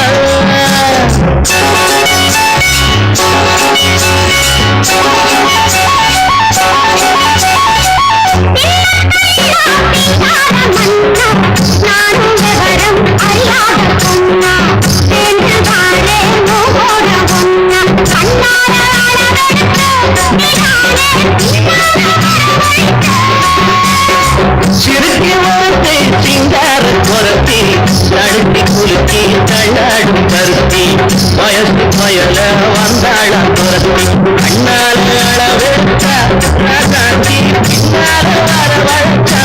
S3: சிறுக்கி வார்த்தை சிங்கார குரத்தி நடுத்தி குலுக்கி தள்ளாடும் பருத்தி வயசு பயல வந்தாள துரத்தி கண்ணால அளவெடுத்தா காட்சி பின்னால வரவழைச்சா.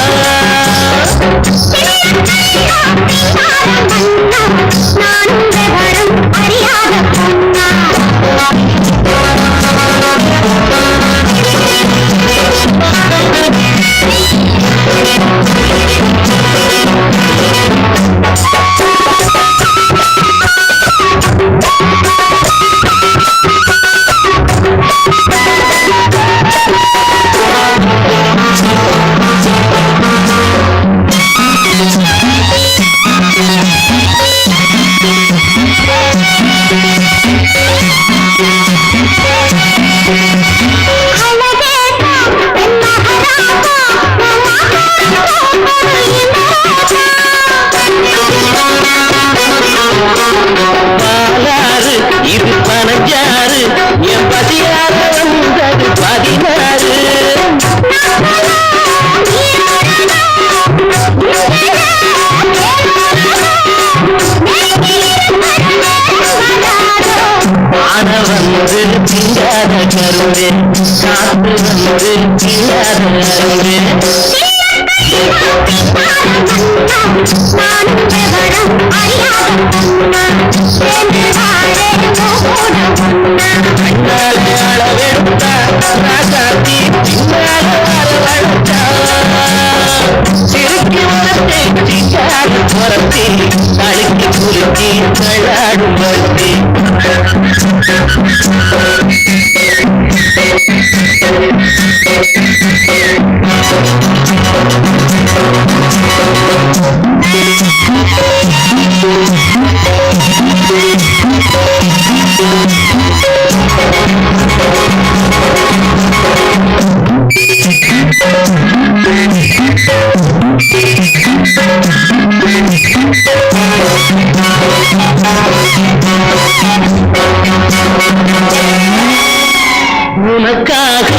S3: துரத்தி தடுக்கி குலுக்கி தள்ளாடும் பருத்தி உனக்காக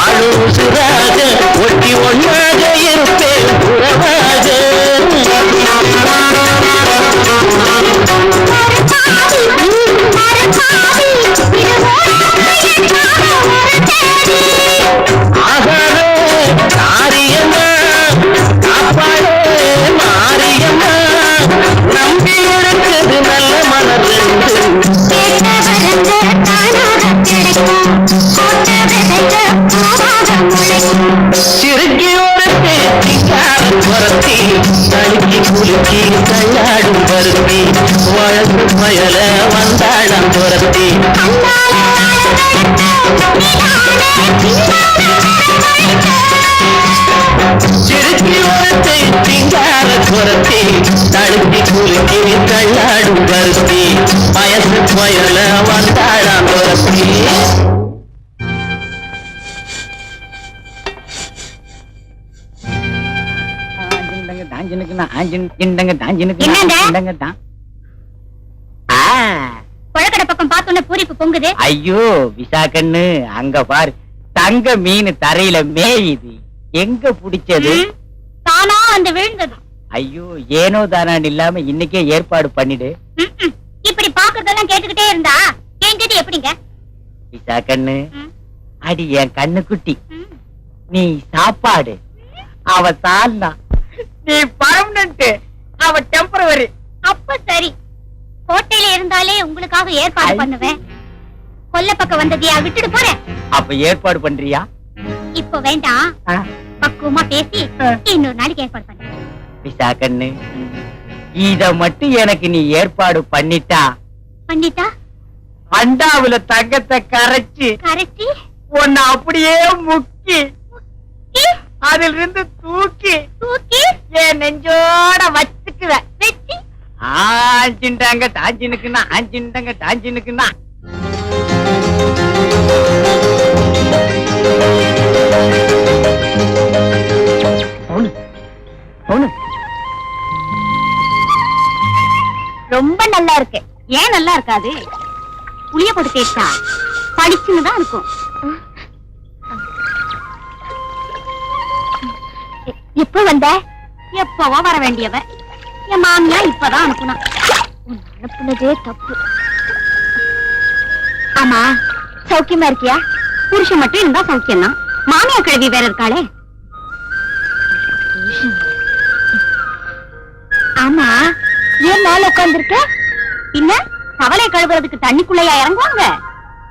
S3: ஆலோசராக ஒட்டி ஒன்றாக இருப்பேன் உறவாக ஆகாரே காரியம்மா காப்பாடே மாரியம்மா நம்பி இருக்குது நல்ல மனதிருந்து சிறுக்கி ஒரு பேட்டிக்கார துரத்தி தடுக்கி குலுக்கி தள்ளாடும் பருத்தி வழக்கு பயல வந்தாளம் துரத்தி சிறுக்கி ஒரு பேட்டிக்கார துரத்தி தடுக்கி குலுக்கி தள்ளாடும் பருத்தி வயசு பயல வந்தாளம் துரத்தி
S2: கொழக்கடை பக்கம் பார்த்தோன்னே பூரிப்பு பொங்குது.
S3: ஐயோ விசாகண்ணு அங்க பாரு தங்க மீன் தரையில மேயுது எங்க புடிச்சது
S2: தானா வந்து விழுந்தது.
S3: ஐயோ ஏனோ தானான்னு இல்லாம இன்னைக்கே ஏற்பாடு பண்ணிடு.
S2: இப்படி பாக்குறதெல்லாம் கேட்டுக்கிட்டே இருந்தா என்கிட்ட எப்படிங்க?
S3: விசாகண்ணு அடி என் கண்ணு குட்டி நீ சாப்பாடு அவ சால்னா நீ பர்மனன்ட் அவ டெம்பரவரி.
S2: அப்ப சரி, கோட்டையில இருந்தாலே உங்களுக்காக ஏற்பாடு பண்ணுவேன். கொல்ல பக்கம் வந்ததையா விட்டுட்டு போறேன்.
S3: அப்ப ஏற்பாடு பண்றியா?
S2: இப்ப வேண்டாம், பக்குவமா பேசி இன்னொரு நாளைக்கு ஏற்பாடு பண்ண.
S3: விசாகண்ணு இத மட்டும் எனக்கு நீ ஏற்பாடு பண்ணிட்டா அண்டாவுல தங்கத்தை கரைச்சு உன்னை அப்படியே முக்கி அதில் இருந்து தூக்கி என் நெஞ்சோட வச்சுக்குவேன். ஆஞ்சிண்டாங்க தாஞ்சினுக்குன்னா ஆஞ்சிண்டாங்க தாஞ்சினுக்குன்னா
S2: ரொம்ப நல்லா இருக்கு. ஏன் நல்லா இருக்காது? புளிய போட்டு தேய்ச்சா படிச்சுன்னு தான் இருக்கும். எப்ப வந்த? எப்பவோ வர வேண்டியவ. என் மாமியா இப்பதான் அனுப்புனா. அனுப்புனதே தப்பு. ஆமா, சௌக்கியமா இருக்கியா? புருஷன் மட்டும் இருந்தா சௌக்கியம் தான். மாமியா கிழவி வேற இருக்காளே. ஆமா, ஏன் மேல உட்கார்ந்துருக்க? பின்ன கவலை கழுவுறதுக்கு தண்ணிக்குள்ளையா இறங்குவாங்க?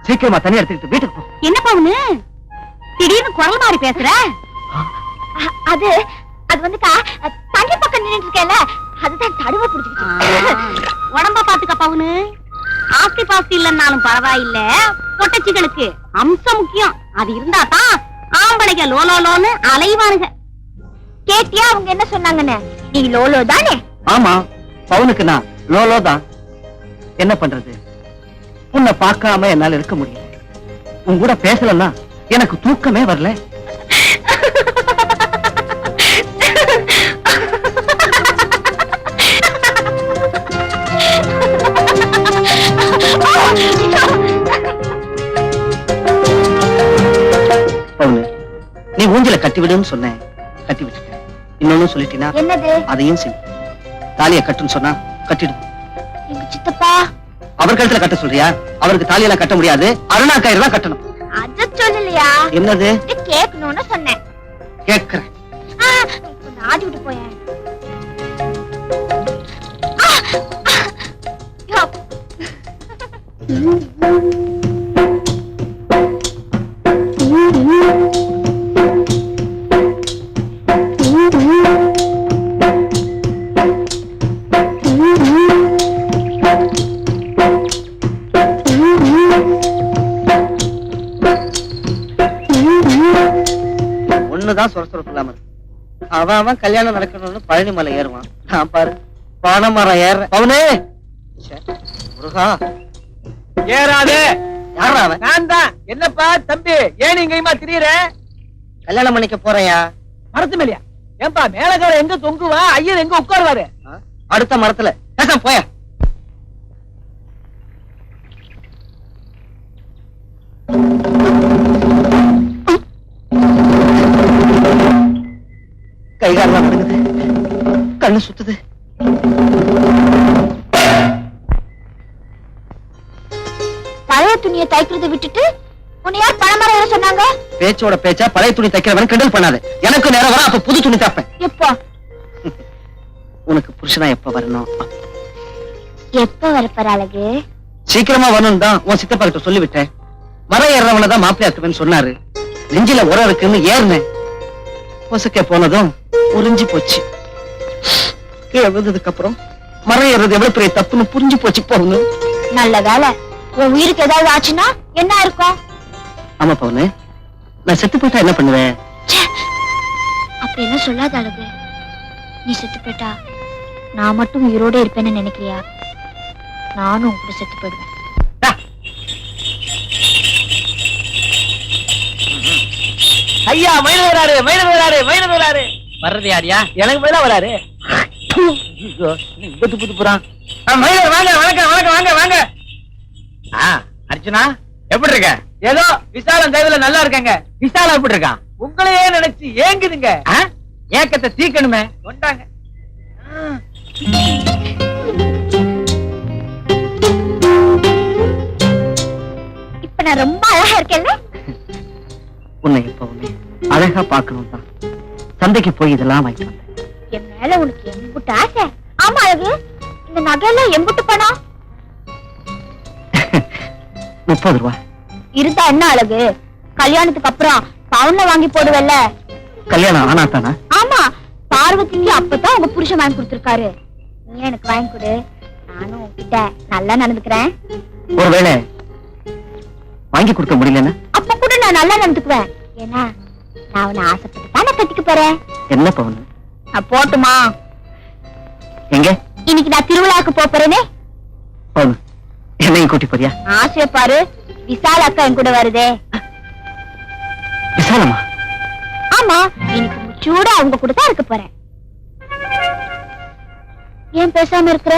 S3: சீக்கிரமா தண்ணி எடுத்துக்கிட்டு வீட்டுக்கு போ.
S2: என்ன பவுனு திடீர்னு குரல் மாறி பேசுற? அது வந்துக்கா தண்ணி பக்கம் நின்னுட்டு இருக்கேன்ல, அதுதான் தடுவ புடிச்சுக்கிட்டு. உடம்ப பாத்துக்க பவுனு. ஆஸ்தி பாஸ்தி இல்லன்னாலும் பரவாயில்ல, பொட்டச்சிகளுக்கு அம்சம் முக்கியம். அது இருந்தா தான் ஆம்பளைங்க லோலோலோன்னு அலைவானுங்க. கேட்டியா அவங்க என்ன சொன்னாங்கன்னு? நீ லோலோ தானே?
S3: ஆமா, பவுனுக்கு நான் லோலோ தான். என்ன பண்றது, உன்னை பார்க்காம என்னால இருக்க முடியல. உன் கூட பேசலன்னா எனக்கு தூக்கமே வரல. பவுனு, நீ ஊஞ்சல கட்டி விடுன்னு சொன்னேன், கட்டி விட்டுட்டேன். இன்னொன்னு சொல்லிட்டீனா
S2: என்னது?
S3: அதையும் செய். தாலிய கட்டுன்னு சொன்னா கட்டிடு.
S2: எங்க சித்தப்பா
S3: அவர் கழுத்துல கட்ட சொல்றியா? அவருக்கு தாலியெல்லாம் கட்ட முடியாது, அருணா கயிறு தான் கட்டணும்.
S2: அத சொல்லலையா?
S3: என்னது?
S2: கேட்கணும்னு சொன்னேன்.
S3: கேட்கிறேன்.
S2: ஆடி விட்டு போயேன்.
S1: அவன் கல்யாணம் நடக்கணும்னு பழனி மலை ஏறுவான். நான் பாரு பனைமரம் ஏறுறேன். அவனே முருகா
S3: ஏறாதே.
S1: யாரா அவன்?
S3: நான் தான். என்னப்பா தம்பி, ஏன் இங்கேயுமா திரியற?
S1: கல்யாணம் பண்ணிக்க போறையா?
S3: மரத்து மேலையா? ஏன்பா மேலக்கார எங்க தொங்குவா, ஐயர் எங்க உட்காருவாரு?
S1: அடுத்த மரத்துல. பேசாம போயா. கைகாலாம் நடுங்குது, கண்ணு சுத்துது.
S5: பழைய துணியை தைக்கிறத விட்டுட்டு உன்னை யார் பணமரம் ஏற சொன்னாங்க?
S1: பேச்சோட பேச்சா பழைய துணி தைக்கிறவன் கிண்டல் பண்ணாது. எனக்கு நேரம் வர அப்ப புது துணி தைப்பேன்.
S5: எப்போ?
S1: உனக்கு புருஷனா எப்ப வரணும்?
S5: எப்ப வரப்பற அழகு?
S1: சீக்கிரமா வரணும் தான் உன் சித்தப்பா கிட்ட சொல்லிவிட்டேன். மரம் ஏறவனை தான் மாப்பிள்ளையாக்குவேன்னு சொன்னாரு. நெஞ்சில உரம் இருக்குன்னு ஏறினேன். பொசுக்க போனதும் உறிஞ்சு போச்சு. கீழே விழுந்ததுக்கு அப்புறம் மரம் ஏறது எவ்வளவு பெரிய தப்புன்னு புரிஞ்சு போச்சு. போகணும்.
S5: நல்ல வேலை. உன் உயிருக்கு ஏதாவது ஆச்சுன்னா என்ன இருக்கும்?
S1: ஆமா பவுனு, நான் செத்து போயிட்டா என்ன பண்ணுவேன்?
S5: அப்படி என்ன சொல்லாத அழகு. நீ செத்து போயிட்டா நான் மட்டும் உயிரோட இருப்பேன்னு நினைக்கிறியா? நானும் உன் கூட செத்து போயிடுவேன்.
S3: ஐயா மயில வராரு, மயில வராரு, மயில வராரு.
S1: வர்றது யாரியா?
S3: எனக்கு மேல வராரு. புத்து புத்து புறான். மயிலர் வாங்க, வணக்கம் வணக்கம், வாங்க வாங்க.
S4: அர்ச்சனா எப்படி இருக்க?
S3: ஏதோ விசாலம் தயவுல நல்லா இருக்கங்க.
S4: விசாலம் எப்படி இருக்கான்?
S3: உங்களையே நினைச்சு ஏங்குதுங்க.
S4: ஏக்கத்தை தீக்கணுமே.
S3: கொண்டாங்க.
S5: இப்ப நான் ரொம்ப அழகா இருக்கேன்ல?
S1: உன்னை எப்ப உன்னை அழகா பாக்கணும் தான் சந்தைக்கு போய் இதெல்லாம் வாங்கிட்டு வந்தேன்.
S5: என் மேல உனக்கு எம்புட்டு ஆசை. ஆமா அழகு, இந்த நகையெல்லாம் எம்புட்டு பணம்?
S1: 30 ரூபாய்.
S5: இருந்தா என்ன அழகு? கல்யாணத்துக்கு அப்புறம் பவுன்ல வாங்கி போடுவல்ல?
S1: கல்யாணம் ஆனா தானா?
S5: ஆமா, பார்வதிக்கு அப்பதான் உங்க புருஷன் வாங்கி கொடுத்திருக்காரு. நீ எனக்கு வாங்கி கொடு, நானும் உன்கிட்ட நல்லா நடந்துக்கிறேன்.
S1: ஒருவேளை வாங்கி கொடுக்க முடியலன்னா?
S5: அப்ப கூட நான் நல்லா நடந்துக்குவேன். ஏன்னா நான் உன்னை ஆசைப்பட்டு தானே கட்டிக்க போறேன்.
S1: என்ன பவுன்?
S5: நான் போட்டுமா?
S1: எங்க?
S5: இன்னைக்கு நான் திருவிழாக்கு போறேனே.
S1: பவுன், என்னையும் கூட்டி போறியா?
S5: ஆசைய பாரு, விசால் அக்கா என் கூட வருதே.
S1: விசாலமா?
S5: ஆமா, இன்னைக்கு முச்சூட அவங்க கூட தான் இருக்க போறேன். ஏன் பேசாம இருக்கிற?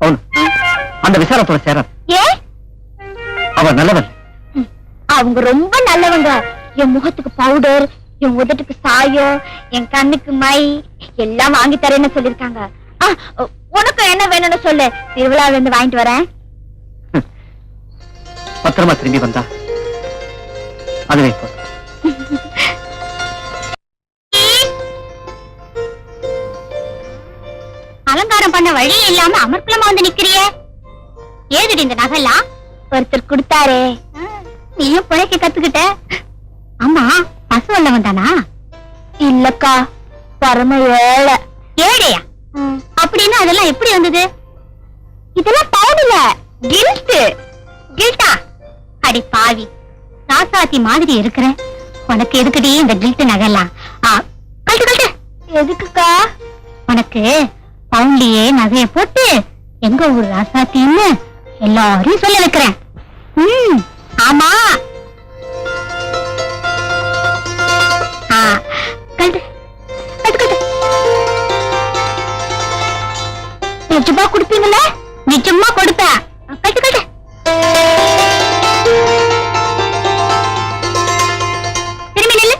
S1: பவுன், அந்த விசாலத்தோட சேர.
S5: ஏ,
S1: அவ நல்லவன்.
S5: அவங்க ரொம்ப நல்லவங்க. என் முகத்துக்கு பவுடர், என் உதட்டுக்கு சாயம், என் கண்ணுக்கு மை எல்லாம் வாங்கி தரேன்னு சொல்லிருக்காங்க. உனக்கு என்ன வேணும்னு சொல்லு, திருவிழாவில இருந்து வாங்கிட்டு வரேன்.
S1: பத்திரமா திரும்பி வந்தா அதுவே போதும்.
S5: அலங்காரம் பண்ண வழி இல்லாம அமர்க்கலமா வந்து நிக்கிறியே. ஏதுடி இந்த நகைலாம்? ஒருத்தர் கொடுத்தாரே, நீயும் பிழைக்க கத்துக்கிட்ட. ஆமா, பசு வல்லவன் தானா? இல்லக்கா, பரம ஏழை. ஏழையா? அப்படின்னு அதெல்லாம் எப்படி வந்தது? இதெல்லாம் பவுன் இல்ல, கில்ட். கில்ட்டா? அடி பாவி, ராசாத்தி மாதிரி இருக்கிற உனக்கு எதுக்குடி இந்த கில்ட் நகைலாம்? கழட்டு கழட்டு. எதுக்குக்கா? உனக்கு பவுன்லயே நகைய போட்டு எங்க ஊர் ராசாத்தின்னு எல்லாரையும் சொல்ல வைக்கிறேன். ஆமா. கழட்டு கழட்டு கழட்டு. நிஜமா கொடுப்பீங்கள? நிஜமா கொடுப்பேன். கழட்டு கழட்டு. திரும்பி நில்லு.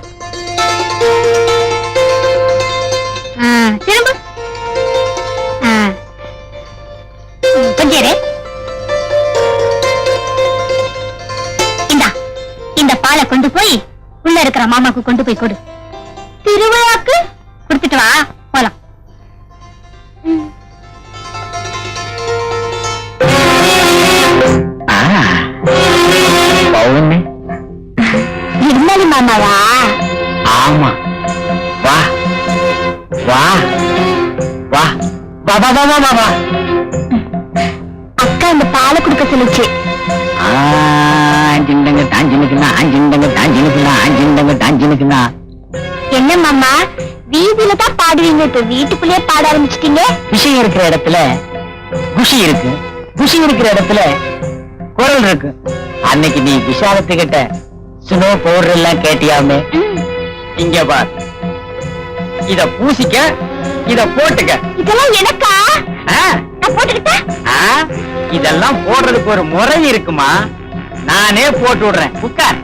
S5: திரும்ப. கொஞ்சம் இந்த பாலை கொண்டு போய் உள்ள இருக்கிற மாமாக்கு கொண்டு போய் கொடு. திருவிழாக்கு கொடுத்துட்டு வா, போலாம். இருந்தாலும் மாமாவா?
S1: ஆமா, வா வா வா வா வா வா வா வா.
S5: அக்கா இந்த பாலை கொடுக்க சொல்லுச்சு.
S1: ஆஞ்சிண்டங்க தாஞ்சினுக்குண்ணா, ஆஞ்சிண்டங்க தாஞ்சினுக்குண்ணா, ஆஞ்சிண்டங்க தாஞ்சினுக்குண்ணா.
S5: என்ன மாமா வீதியில தான் பாடுவீங்க, இப்ப வீட்டுக்குள்ளேயே பாட ஆரம்பிச்சிட்டீங்க.
S3: விஷயம் இருக்கிற இடத்துல குஷி இருக்கு, குஷி இருக்கிற இடத்துல குரல் இருக்கு. அன்னைக்கு நீ விஷாலத்துக்கிட்ட ஸ்னோ பவுடர் எல்லாம் கேட்டியாமே, இங்க பார், இத பூசிக்க, இத போட்டுக்க.
S5: இதெல்லாம் எனக்கா?
S3: ஆ,
S5: நான் போட்டுக்கிட்டேன்.
S3: ஆ, இதெல்லாம் போடுறதுக்கு ஒரு முறை இருக்குமா, நானே போட்டு விடுறேன், உட்கார்.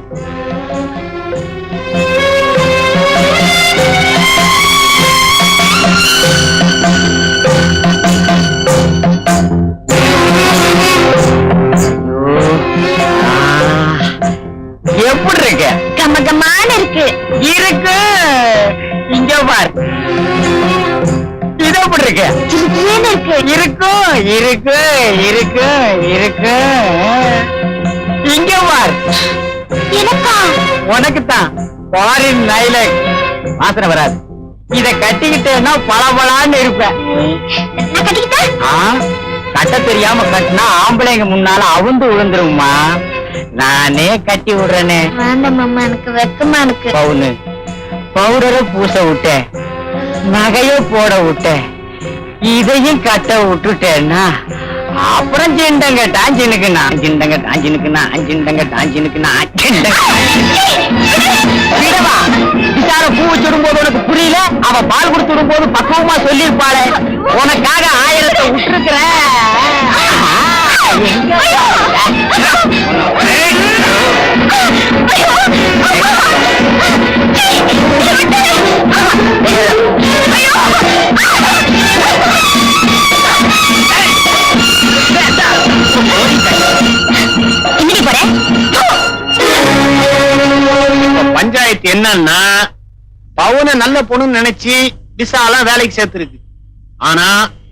S3: எப்படி இருக்கு?
S5: கமகமான இருக்கு.
S3: இருக்கு. இங்க பார், இது எப்படி இருக்கு?
S5: ஜிலுஜிலுன்னு இருக்கு.
S3: இருக்கும், இருக்கு, இருக்கு, இருக்கு. இங்க பார்,
S5: எனக்கா?
S3: உனக்குத்தான் ஃபாரின் லைலக் வாசனை வராது. இத கட்டிக்கிட்டேன்னா பளபளான்னு இருப்பேன்.
S5: நான் கட்டிக்கிட்டா?
S3: ஆ, கட்ட தெரியாம கட்டினா ஆம்பளைங்க முன்னால அவுந்து விழுந்துருமா, நானே கட்டி விடுறேனே.
S5: வேண்டாம் மாமா, எனக்கு வெக்கமா இருக்கு.
S3: பவுனு பவுடரை பூச விட்டேன், நகைய போட விட்டேன், இதையும் கட்ட விட்டுட்டேன்னா அப்புறம் சிண்டங்க டாஞ்சினுக்குண்ணா, சிண்டங்க டாஞ்சினுக்குண்ணா, சிண்டங்க டாஞ்சினுக்குண்ணா, விடவா? விசார பூ வச்சுடும் போது உனக்கு புரியல, அவ பால் கொடுத்துடும் போது பக்குவமா சொல்லிருப்பாளே, உனக்காக 1000 விட்டுருக்கிறேன்.
S4: பஞ்சாயத்து என்னன்னா, பவுன நல்ல பொண்ணுன்னு நினைச்சு விசால வேலைக்கு சேர்த்திருக்கு. ஆனா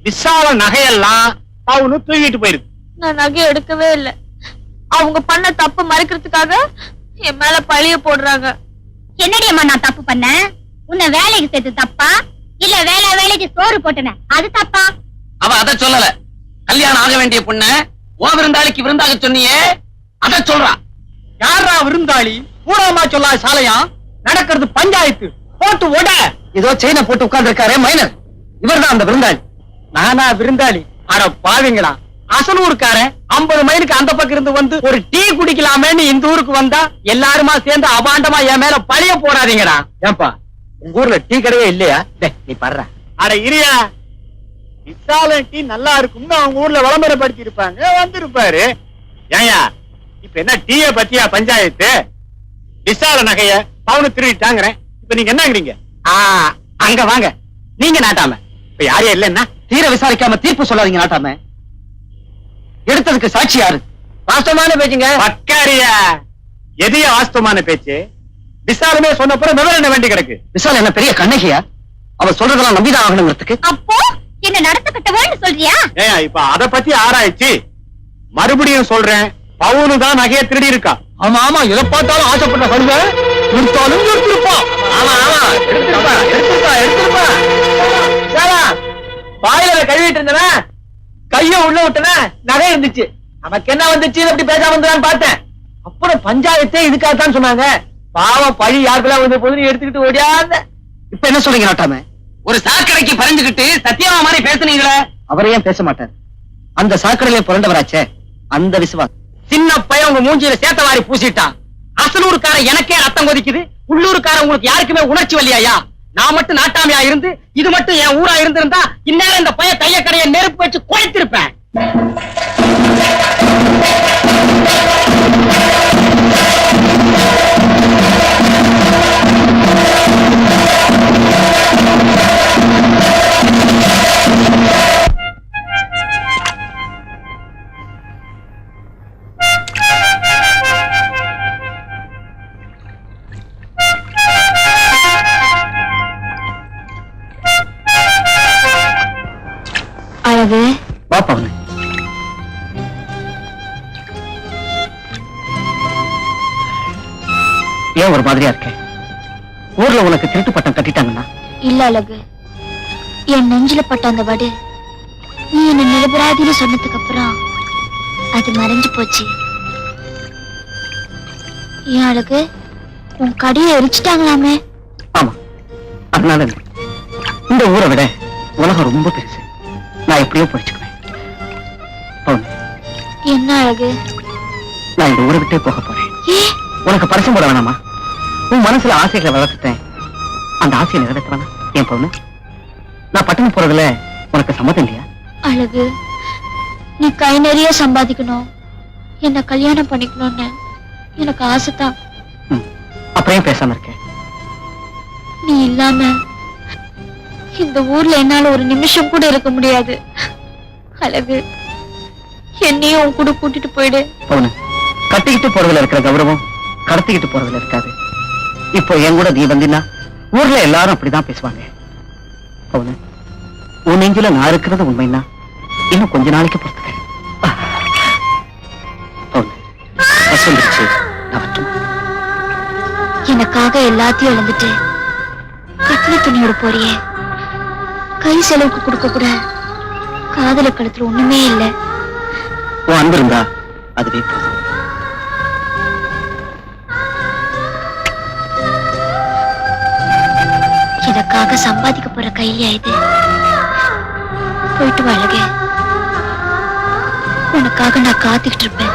S4: விசால நகையெல்லாம் பவுனு தூக்கிட்டு போயிருக்கு.
S2: நான் நகை எடுக்கவே இல்ல. அவங்க பண்ண தப்பு மறைக்கிறதுக்காக என் மேல பழிய போடுறாங்க.
S5: என்னடி அம்மா நான் தப்பு பண்ணேன்? உன்னை வேலைக்கு சேர்த்து தப்பா, இல்ல வேலைக்கு சோறு போட்டன அது தப்பா?
S1: அவ அத சொல்லல, கல்யாணம் ஆக வேண்டிய பொண்ண ஓ விருந்தாளிக்கு விருந்தாக சொன்னியே அத சொல்றா.
S3: யாரா விருந்தாளி? பூராமா சொல்லா சாலையா? நடக்கிறது பஞ்சாயத்து. போட்டு ஓட. ஏதோ செயினை போட்டு உட்கார்ந்து இருக்காரே மைனர், இவர்தான் அந்த விருந்தாளி. நானா விருந்தாளி? அட பாவீங்களா, அசலூருக்காரன் 50 மைலுக்கு அந்த பக்கம் இருந்து வந்து ஒரு டீ குடிக்கலாமேன்னு இந்த ஊருக்கு வந்தா எல்லாருமா சேர்ந்து அபாண்டமா என் மேல பழிய போடாதீங்கடா. ஏன்பா உங்க ஊர்ல டீ கடையே இல்லையா? நீ படுற.
S4: அட இரியா, விசால டீ நல்லா இருக்கும்னு அவங்க ஊர்ல விளம்பரப்படுத்தி இருப்பாங்க, வந்திருப்பாரு. ஏயா இப்ப என்ன டீய பத்தியா பஞ்சாயத்து? விசால நகைய பவுனு திருடிட்டாங்கிறேன், இப்ப நீங்க என்னங்கிறீங்க?
S3: அங்க வாங்க. நீங்க நாட்டாம
S4: இப்ப யாரையா இல்லன்னா
S3: தீர விசாரிக்காம தீர்ப்பு சொல்லாதீங்க. நாட்டாம எடுத்ததுக்கு சாட்சி யாரு? வாஸ்தவமான பேச்சுங்க.
S4: பக்காரியா, எதைய வாஸ்தவமான பேச்சு? விசாலமே சொன்னப்புறம் விவரம் என்ன வேண்டி கிடக்கு?
S3: விசால் என்ன பெரிய கண்ணகியா? அவ சொல்றதெல்லாம் நம்பிதான் ஆகணுங்கிறதுக்கு.
S5: அப்போ என்ன நடத்த கட்டவேன்னு சொல்றியா?
S4: ஏன் இப்ப அத பத்தி ஆராய்ச்சி மறுபடியும் சொல்றேன், பவுனு தான் நகைய திருடி இருக்கா.
S3: ஆமா ஆமா, எதை பார்த்தாலும் ஆசைப்பட்ட கழுவ எடுத்தாலும் எடுத்திருப்பா. ஆமா ஆமா, எடுத்திருப்பா எடுத்திருப்பா எடுத்திருப்பா. வாயில கழுவிட்டு இருந்தவன் கைய உள்ள விட்டன, நகை இருந்துச்சு. நமக்கு என்ன வந்துச்சு அப்படி பேசாம வந்துடான்னு பார்த்தேன். அப்புறம் பஞ்சாயத்தே இதுக்காகத்தான் சொன்னாங்க. பாவம் பழி யாருக்கெல்லாம் வந்து போது எடுத்துக்கிட்டு ஓடியாந்த. இப்ப என்ன சொல்றீங்க நாட்டாம?
S1: ஒரு சாக்கடைக்கு பறிஞ்சுக்கிட்டு சத்தியமா மாதிரி பேசுனீங்களே,
S3: அவரை ஏன் பேச மாட்டார்? அந்த சாக்கடையில பிறந்தவராச்சே, அந்த விசுவாசம். சின்ன பையன் உங்க மூஞ்சியில சேத்தவாரி பூசிட்டான். அசலூருக்கார எனக்கே ரத்தம் கொதிக்குது, உள்ளூருக்கார உங்களுக்கு யாருக்குமே உணர்ச்சி வல்லையா? நான் மட்டும் நாட்டாமையா இருந்து இது மட்டும் என் ஊரா இருந்திருந்தா இந்நேரம் இந்த பையன் கைய கடைய நெருப்பு வச்சு குறைத்திருப்பேன்.
S5: அழகு
S3: பாப்பாவன ஏன் ஒரு மாதிரியா இருக்க? ஊர்ல உனக்கு திருட்டு பட்டம் கட்டிட்டாங்கன்னா?
S5: இல்ல அழகு, என் நெஞ்சில பட்ட அந்த வடு நீ என்ன நிரபராதின்னு சொன்னதுக்கு அப்புறம் அது மறைஞ்சு போச்சு. ஏன் அழகு, உன் கடையை எரிச்சிட்டாங்களாமே?
S3: ஆமா, அதனால இல்ல. இந்த ஊரை விட உலகம் ரொம்ப பெருசு. நான் எப்படியோ படிச்சுக்குவேன்.
S5: என்ன அழகு?
S3: நான் இந்த ஊரை விட்டே போக போறேன்.
S5: ஏ
S3: உனக்கு பரிசம் போட வேணாமா? உன் மனசுல ஆசைகளை வளர்த்துட்டேன். அந்த ஆசையை நிறைவேற்ற வேணாம் என் பொண்ணு. நான் பட்டணம் போறதுல உனக்கு சம்மதம் இல்லையா?
S5: அழகு, நீ கை நிறைய சம்பாதிக்கணும், என்ன கல்யாணம் பண்ணிக்கணும்னு எனக்கு ஆசைதான்.
S3: அப்புறம் பேசாம இருக்கேன்.
S5: நீ இல்லாம இந்த ஊர்ல என்னால ஒரு நிமிஷம் கூட இருக்க முடியாது. அழகு, என்னையும் உன் கூட கூட்டிட்டு போயிடு.
S3: பொண்ணு, கட்டிக்கிட்டு போறதுல இருக்கிற கௌரவம் கடத்திக்கிட்டு போறதுல இருக்காது. இப்போ என் கூட நீ வந்தீங்கன்னா ஊர்ல எல்லாரும் அப்படிதான் பேசுவாங்க. பொண்ணு, உன் நெஞ்சில நான் இருக்கிறது உண்மைன்னா இன்னும் கொஞ்ச நாளைக்கு பொறுத்துக்க.
S5: எனக்காக எல்லாத்தையும் இழந்துட்டு கட்டின துணியோட போறியே, கை செலவுக்கு கொடுக்க கூட காதல கழுத்துல ஒண்ணுமே இல்லை.
S3: உன் அன்பு இருந்தா அதுவே போதும்.
S5: எனக்காக சம்பாதிக்க போற கையியா இது? போயிட்டு வழங்க, உனக்காக நான் காத்துக்கிட்டு இருப்பேன்.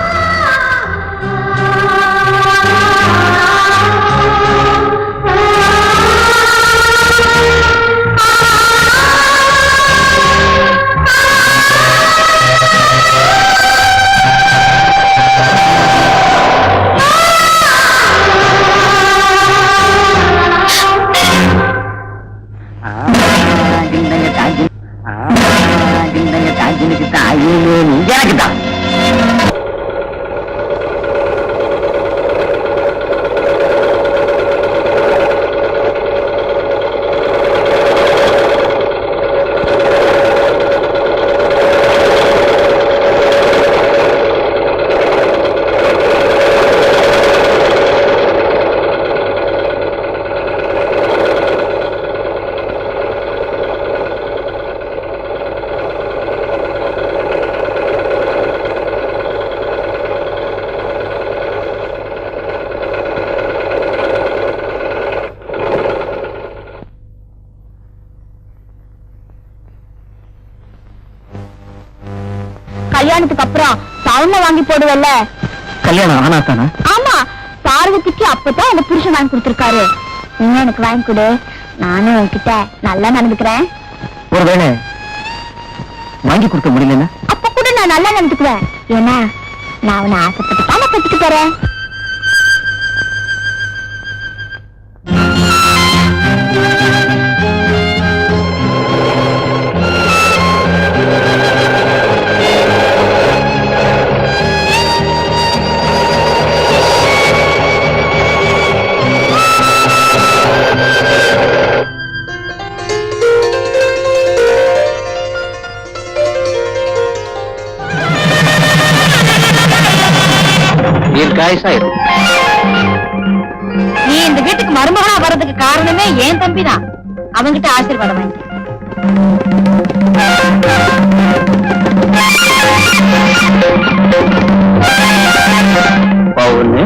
S5: கல்யாணத்துக்கு அப்புறம் சவுண்ட வாங்கி போடுவல்ல?
S3: கல்யாணம் ஆனா தானே?
S5: ஆமா, பார்வதிக்கு அப்பதான் அந்த புருஷன் வாங்கி கொடுத்திருக்காரு. நீங்க எனக்கு வாங்கி கொடு, நானும் உன்கிட்ட நல்லா நடந்துக்கிறேன்.
S3: ஒருவேளை வாங்கி கொடுக்க முடியலன்னா
S5: அப்ப கூட நான் நல்லா நடந்துக்குவேன். ஏன்னா நான் அவனை ஆசைப்பட்டு தானே கட்டிக்க போறேன். நீ இந்த வீட்டுக்கு மருமகளா வர்றதுக்கு காரணமே என் தம்பி தான். அவங்கிட்ட ஆசீர்வாதம் வாங்கி.
S3: பவுன்னு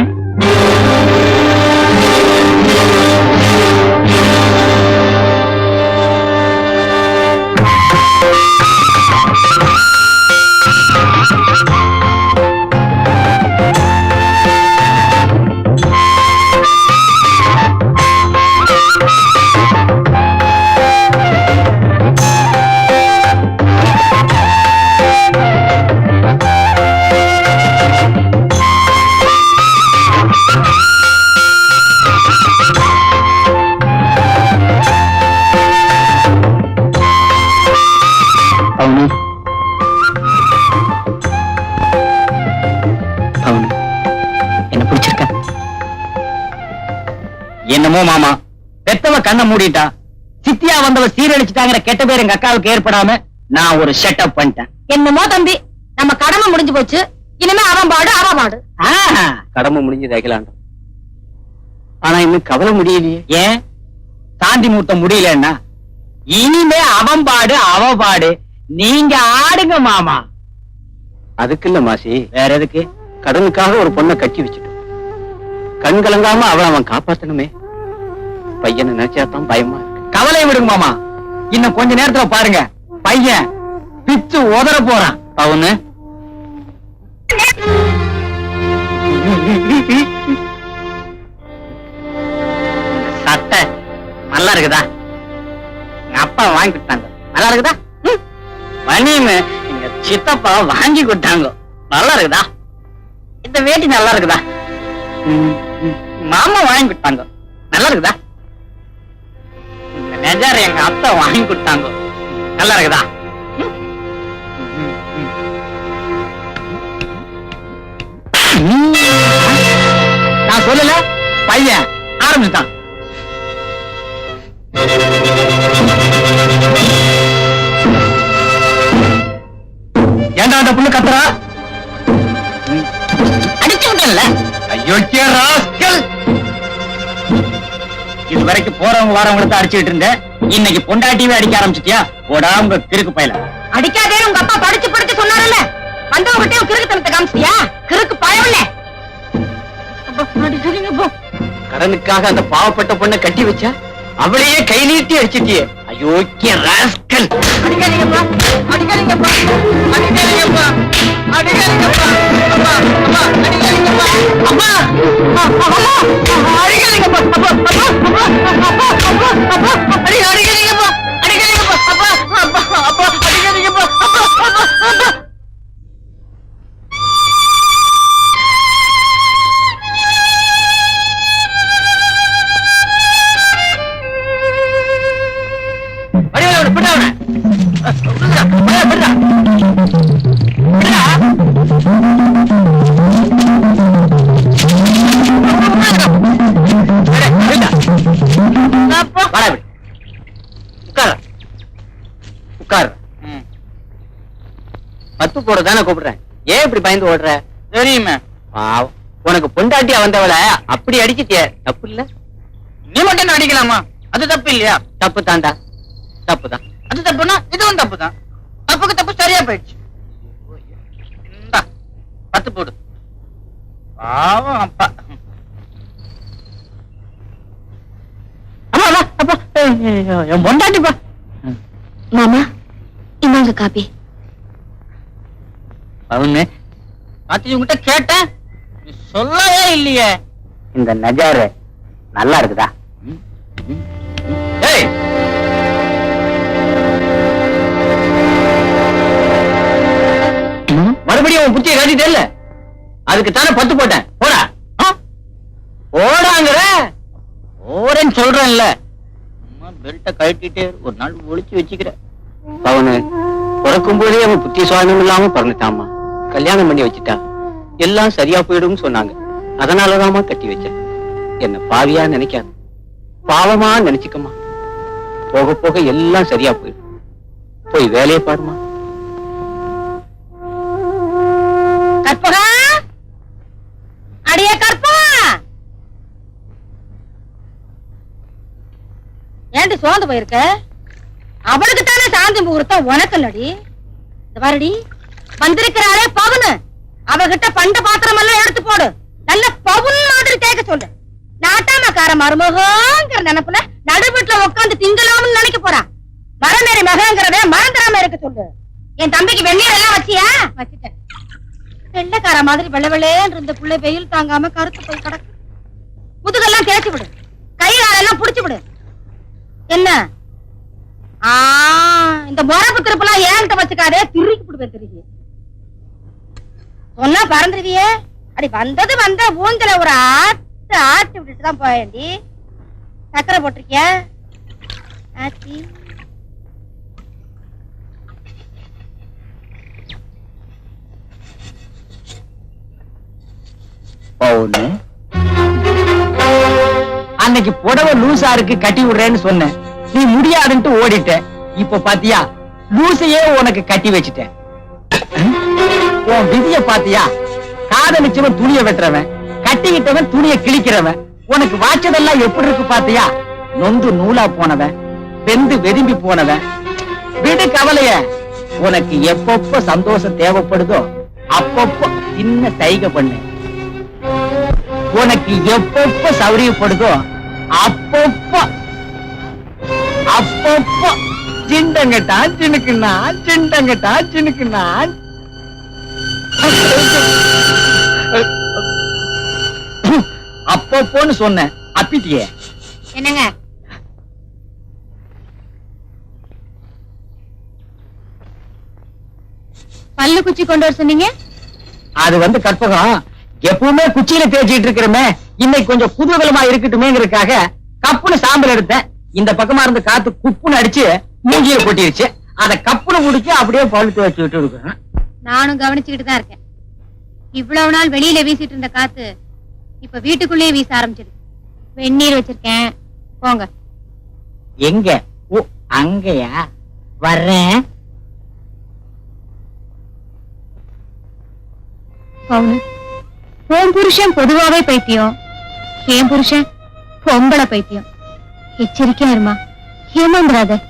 S3: என்னமோ மாமா, பெத்தவ கண்ணை மூடிட்டா, சித்தியா வந்தவ சீரழிச்சுட்டாங்கிற கெட்ட பேர் எங்க அக்காவுக்கு ஏற்படாம நான் ஒரு செட்டப் பண்ணிட்டேன்.
S2: என்னமோ தம்பி, நம்ம கடமை முடிஞ்சு போச்சு. இனிமே அவன் பாடு அவன் பாடு.
S3: கடமை முடிஞ்சது அகிலாண்டம். ஆனா இன்னும் கவலை முடியலையே. ஏன்? சாந்தி மூர்த்தம் முடியலன்னா இனிமே அவன் பாடு அவ பாடு, நீங்க ஆடுங்க மாமா. அதுக்கு இல்ல மாசி, வேற எதுக்கு? கடனுக்காக ஒரு பொண்ணை கட்டி வச்சுட்டு கண் கலங்காம அவன் காப்பாத்தணுமே. பையனை நினைச்சாதான் பயமா இருக்கு. கவலை விடுங்க மாமா. இன்னும் கொஞ்ச நேரத்துல பாருங்க, பையன் பிச்சு உதற போறான். அவனு
S1: சட்டை நல்லா இருக்குதா? எங்க அப்பா வாங்கி கொடுத்தாங்க. நல்லா இருக்குதா? மணின்னு எங்க சித்தப்பா வாங்கி கொடுத்தாங்க. நல்லா இருக்குதா? இந்த வேட்டி நல்லா இருக்குதா? மாமா வாங்கி கொடுத்தாங்க. நல்லா இருக்குதா? இந்த நெஜார் எங்க அத்தை வாங்கி கொடுத்தாங்க. நல்லா இருக்குதா?
S3: நான் சொல்லல, பையன் ஆரம்பிச்சுட்டான். ஏண்டா அந்த புண்ணு கத்துறா?
S1: அடிச்சு விட்டல.
S3: ஐயோ ராஸ்கல்! இது வரைக்கும் போறவங்க வரவங்களுக்கு அடிச்சுட்டு இருந்தேன். இன்னைக்கு பொண்டாட்டிவே அடிக்க ஆரம்பிச்சிட்டியா? போடா உங்க கிறுக்கு பையல.
S2: அடிக்காதே உங்க அப்பா படிச்சு படிச்சு சொன்னாருல்ல. வந்தவங்கிட்டே கிறுக்கு தனத்தை காமிச்சியா? கிறுக்கு பயவில்ல.
S1: கடனுக்காக அந்த பாவப்பட்ட பொண்ணை கட்டி வச்சா அவளையே கை நீட்டி அடிச்சிட்டியே. அயோக்கிய ராஸ்கல்!
S2: அடிக்காதீங்கப்பா, அடிக்காதீங்கப்பா, அடிக்காதீங்கப்பா, அடிக்காதீங்கப்பா, அப்பா, அப்பா, அடிக்காதீங்கப்பா, அப்பா, அடிக்காதீங்கப்பா, அப்பா, அப்பா, அடிக்காதீங்கப்பா, அடிக்காதீங்கப்பா, அப்பா, அப்பா, அடிக்காதீங்கப்பா, அப்பா.
S1: பத்து போறதானே கூப்பிடுறேன். ஏன் இப்படி பயந்து ஓடுற? தெரியுமே, உனக்கு பொண்டாட்டியா வந்தவளை அப்படி அடிச்சிட்டிய. தப்பு இல்ல? நீ மட்டும் அடிக்கலாமா? அது தப்பு இல்லையா? தப்பு தாண்டா, தப்பு தான். அது தப்புனா இதுவும் தப்பு தான். தப்புக்கு தப்பு சரியா போயிடுச்சு. பத்து போடு. பாவம் அப்பா.
S3: என் பொண்டாட்டிப்பா.
S5: மாமா, இந்தாங்க காபி.
S1: அவனு பாத்தி உங்ககிட்ட கேட்டேன், நீ சொல்லவே இல்லையே. இந்த நஜாரு நல்லா இருக்குதா? ஏய், மறுபடியும் உன் புத்தியை காட்டிட்டே இல்ல? அதுக்கு தானே பத்து போட்டேன். போடா போடாங்கிற ஓரேன்னு சொல்றேன்ல. அம்மா பெல்ட்ட கழட்டிட்டு ஒரு நாள் ஒளிச்சு வச்சுக்கிற. அவனு பிறக்கும் போதே அவன் புத்தி சுவாதம் இல்லாம பிறந்துட்டாமா. கல்யாணம் பண்ணி வச்சுட்டா எல்லாம் சரியா போயிடும் சொன்னாங்க. அதனாலதாமா கட்டி வச்சேன். என்ன பாவியா நினைக்காது, பாவமா நினைச்சுக்கமா. போக போக எல்லாம் சரியா போயிடும். போய் வேலையை பாருமா.
S2: கற்பகா, அடியே கற்பகா, ஏண்டி சோர்ந்து போயிருக்க? அவளுக்கு தானே சாந்தி முகூர்த்தம், உனக்கு இல்லடி. இந்த பாருடி, வந்திருக்கிறாளே பவுனு, அவகிட்ட பண்ட பாத்திரம் எல்லாம் எடுத்து போடு. நல்ல பவுன் மாதிரி கேட்க சொல்லு. நாட்டாமக்கார மருமகங்கிற நினைப்புல நடு வீட்டுல உட்காந்து திங்கலாம்னு நினைக்க போறா. மரநேரி மகங்கிறத மறந்துடாம இருக்க சொல்லு. என் தம்பிக்கு வெந்நீர் எல்லாம் வச்சியா? வச்சுட்டேன். வெள்ளைக்கார மாதிரி வெள்ளை வெள்ளைன்னு இருந்த புள்ளை வெயில் தாங்காம கருத்து போய் கிடக்கு. முதுகெல்லாம் தேய்ச்சி விடு, கைகாலெல்லாம் புடிச்சு விடு. என்ன இந்த மொரப்பு திருப்பெல்லாம் ஏன்ட்ட வச்சுக்காதே, திருக்கி விடுவேன். திருக்கி சொன்னா பறந்துருவியே. அடி வந்தது வந்த ஊஞ்சல ஒரு ஆட்டு ஆட்டி விட்டுட்டு தான் போயேண்டி. சக்கரை போட்டிருக்கியா? ஆச்சி
S3: அன்னைக்கு புடவை லூசா இருக்கு கட்டி விடுறேன்னு சொன்னேன். நீ முடியாதுன்ட்டு ஓடிட்ட. இப்ப பாத்தியா, லூசையே உனக்கு கட்டி வச்சுட்டேன். உன் விதிய பாத்தியா? காதலிச்சவன் துணிய வெட்டுறவன், கட்டிக்கிட்டவன் துணிய கிழிக்கிறவன். உனக்கு வாச்சதெல்லாம் எப்படி இருக்கு பாத்தியா? நொந்து நூலா போனவன், வெந்து வெதும்பி போனவன். விடு கவலைய. உனக்கு எப்பப்ப சந்தோஷம் தேவைப்படுதோ அப்பப்போ சின்ன சைகை பண்ணு. உனக்கு எப்பப்ப சௌரியப்படுதோ அப்பப்போ அப்பப்போ சிண்டங்கட்டா சின்னுக்குன்னா சிண்டங்கட்டா சின்னுக்குன்னா அப்பப்போன்னு சொன்னேன் அப்பிட்டியே.
S2: என்னங்க பல்லு குச்சி கொண்டு வர சொன்னீங்க?
S3: அது வந்து கற்பகம், எப்பவுமே குச்சியில தேய்ச்சிட்டு இருக்கிறமே, இன்னைக்கு கொஞ்சம் குதூகலமா இருக்கட்டுமேங்கிறதுக்காக கப்புன்னு சாம்பல் எடுத்தேன். இந்த பக்கமா இருந்து காத்து குப்புன்னு அடிச்சு மூஞ்சியில கொட்டிருச்சு. அத கப்புன்னு குடிச்சு அப்படியே பழுத்து வச்சு விட்டு இருக்கேன்.
S2: நானும் கவனிச்சுக்கிட்டு தான் இருக்கேன். இவ்வளவு நாள் வெளியில வீசிட்டு இருந்த காத்து இப்ப வீட்டுக்குள்ளேயே வீச ஆரம்பிச்சிருக்கு. வெந்நீர் வச்சிருக்கேன், போங்க.
S3: எங்க? ஓ, அங்கயா? வர்றேன்.
S2: பவுனு, உன் புருஷன் பொதுவாவே பைத்தியம், என் புருஷன் பொம்பளை பைத்தியம். எச்சரிக்கையா இருமா, ஏமாந்துடாத.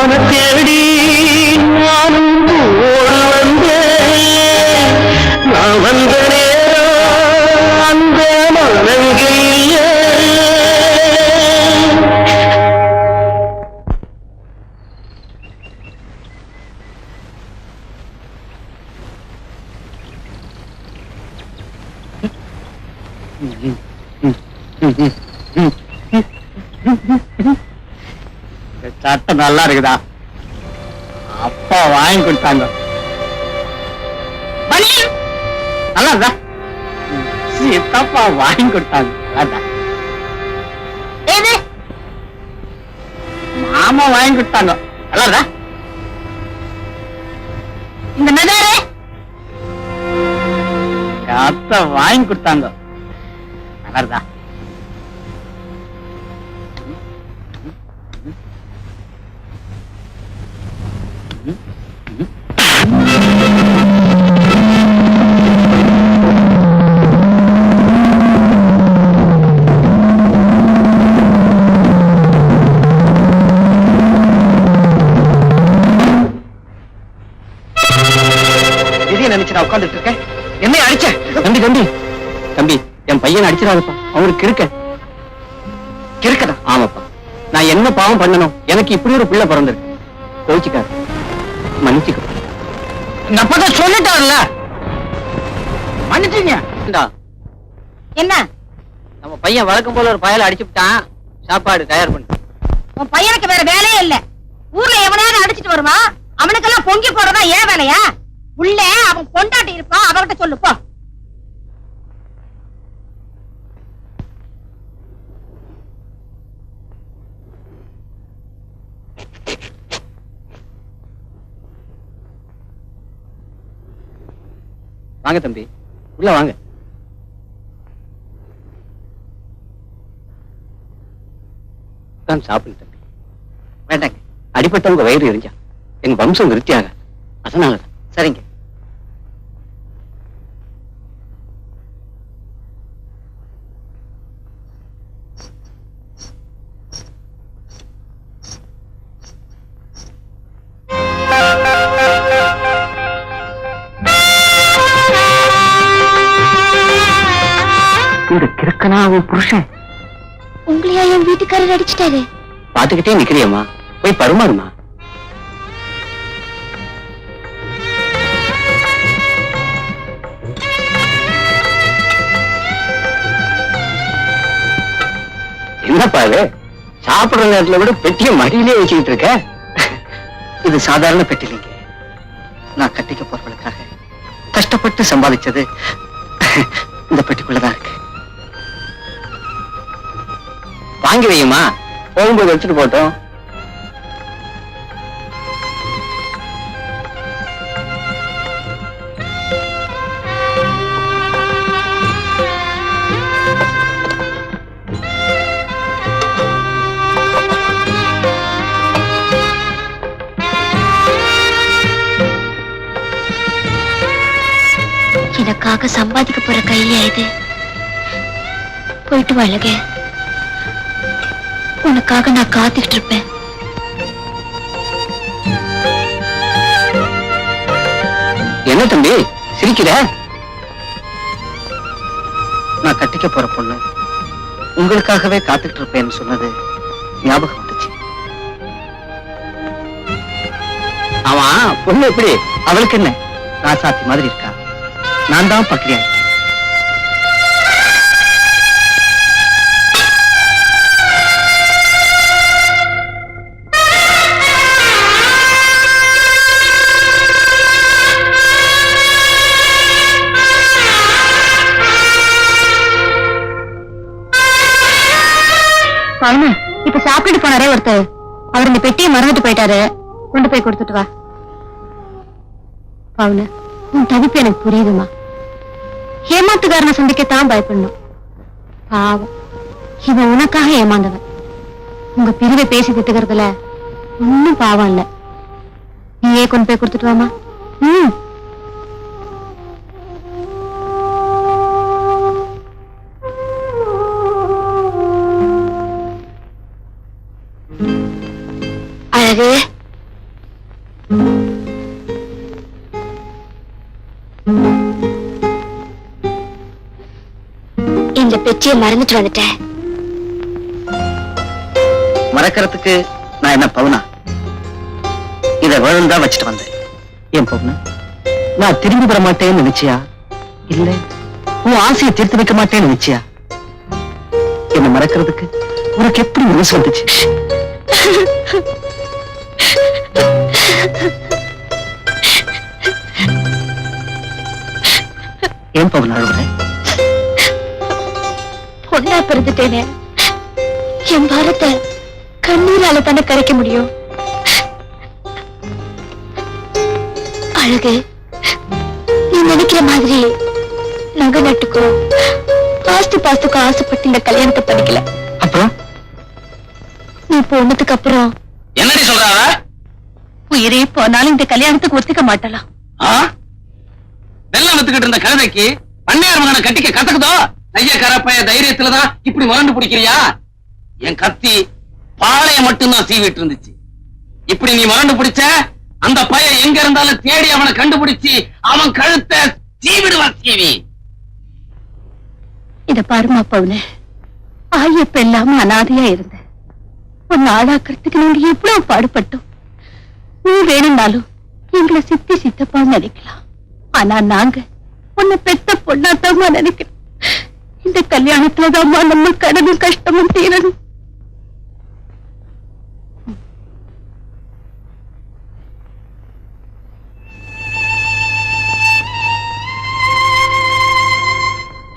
S1: மாம தேடி நானும் ஓடு வந்தேன். நான் வந்த நேரம் அந்த மனங்கள் இல்லை. சட்டை நல்லா இருக்குதா? அப்பா வாங்கி கொடுத்தாங்க. நல்லா இருக்கா? சித்தப்பா வாங்கி கொடுத்தாங்க. மாமா வாங்கி கொடுத்தாங்க. நல்லா இருக்கா?
S2: இந்த நகரு
S1: அத்தை வாங்கி கொடுத்தாங்க. நல்லா இருக்கா? நினைச்சு நான் உட்கார்ந்துட்டு இருக்கேன். என்ன அடிச்ச? தம்பி தம்பி தம்பி, என் பையன் அடிச்சிடாதப்பா. அவனுக்கு கிறுக்கதா? ஆமாப்பா. நான் என்ன பாவம் பண்ணணும்? எனக்கு இப்படி ஒரு பிள்ளை பிறந்திருக்கு. கோச்சிக்காரு, மன்னிச்சுக்க. நான் அப்பதான் சொல்லிட்டாருல்ல, மன்னிச்சுங்க.
S2: என்ன?
S1: நம்ம பையன் வழக்கம் போல ஒரு பயலை அடிச்சுட்டான். சாப்பாடு தயார் பண்ணு.
S2: உன் பையனுக்கு வேற வேலையே இல்ல. ஊர்ல எவனையாவது அடிச்சிட்டு வருவான். அவனுக்கெல்லாம் பொங்கி போறதா ஏன் வேலையா? உள்ள அவன் கொண்டாட்டி இருப்பான், அவகிட்ட சொல்லு போ.
S1: வாங்க தம்பி, உள்ள வாங்க. சாப்பிடு தம்பி. வேண்டாங்க, அடிப்பட்டவங்க வயிறு எரிஞ்சா எங்க வம்சம் விருத்தியாக, அதனாலதான். சரிங்க. இந்த கிறுக்கனா அவன் புருஷன்.
S5: உங்களையா என் வீட்டுக்காரர் அடிச்சிட்டாரு?
S1: பாத்துக்கிட்டே நிக்கிறியம்மா, போய் பருமாறுமா. என்னப்பா இது? சாப்பிடுற நேரத்துல விட பெட்டியை மடியிலே வச்சுக்கிட்டு இருக்க. இது சாதாரண பெட்டி இல்லைங்க. நான் கட்டிக்க போறவளுக்காக கஷ்டப்பட்டு சம்பாதிச்சது இந்த பெட்டிக்குள்ளதான் இருக்கு. வாங்கி வையுமா, போகும்போது வச்சுட்டு போட்டோம்.
S5: எனக்காக சம்பாதிக்க போற கையில இது. போயிட்டு வாழக. உனக்காக நான் காத்துக்கிட்டு இருப்பேன்.
S1: என்ன தம்பி சிரிக்கிற? நான் கட்டிக்க போற பொண்ணு உங்களுக்காகவே காத்துக்கிட்டு இருப்பேன்னு சொன்னது ஞாபகம் வந்துச்சு. ஆமா, பொண்ணு எப்படி? அவளுக்கு என்ன, ராசாத்தி மாதிரி இருக்கா. நான் தான் பக்ரியா.
S2: இப்ப சாப்பிட்டு போனாரே ஒருத்தர், அவர் இந்த பெட்டியை மறந்துட்டு போயிட்டாரு. கொண்டு போய் கொடுத்துட்டு வா. பவுனு, உன் தவிப்பு எனக்கு புரியுதுமா. ஏமாத்துக்காரனை சந்திக்கத்தான் பயப்படணும். பாவம், இவன் உனக்காக ஏமாந்தவன். உங்க பிரிவை பேசி திட்டுக்கிறதுல ஒன்னும் பாவம் இல்ல. நீயே கொண்டு போய் கொடுத்துட்டு வாமா.
S5: அழகு, வெற்றியை மறந்துட்டு வந்துட்டேன்.
S1: மறக்கிறதுக்கு நான் என்ன பவுனா? இத வேணும்னு தான் வச்சுட்டு வந்தேன். ஏன் பவுனா, நான் திரும்பி வர மாட்டேன்னு நினைச்சியா? இல்ல உன் ஆசையை தீர்த்து வைக்க மாட்டேன்னு நினைச்சியா? என்ன மறக்கிறதுக்கு உனக்கு எப்படி மனசு வந்துச்சு? ஏன் பவுனா அழுகுற?
S5: பொண்ணா பிறந்துட்டேனே, என் பாரத்தை கண்ணீரால தானே கரைக்க முடியும். அழகு, நீ நினைக்கிற மாதிரி நகை நட்டுக்கோ ஆஸ்தி பாஸ்துக்கோ ஆசைப்பட்டு இந்த கல்யாணத்தை பண்ணிக்கல.
S1: அப்புறம்
S5: நீ போனதுக்கு அப்புறம்
S1: என்னடி சொல்றாங்க?
S2: உயிரே போனாலும் இந்த கல்யாணத்துக்கு ஒத்துக்க மாட்டலாம்.
S1: வெள்ளம் வந்துகிட்டு இருந்த கழுதைக்கு பண்ணையார் மகனை கட்டிக்க கத்துக்குதோ? ஐய கரப்பைய தைரியத்துலதான் இப்படி முரண்டு பிடிக்கிறியா? என் கத்தி பாளைய மட்டும்தான் சீவிட்டு இருந்துச்சு. இப்படி நீ முரண்டு பிடிச்ச அந்த பையன் எங்க இருந்தாலும் தேடி அவனை கண்டுபிடிச்சு அவன் கழுத்தை சீவிடுவான். சீவி
S2: இத பாருமா பவுனு, ஆயப்ப இல்லாம அனாதையா இருந்த உன்னை ஆளாக்குறதுக்கு நாங்க எவ்வளவு பாடுபட்டோம். நீ வேணும்னாலும் எங்களை சித்தி சித்தப்பா நினைக்கலாம். ஆனா நாங்க உன்னை பெத்த பொண்ணாத்தாமா நினைக்கிறோம். இந்த கல்யாணத்துலதாம்மா நம்ம கடனும் கஷ்டமும் தீரணும்.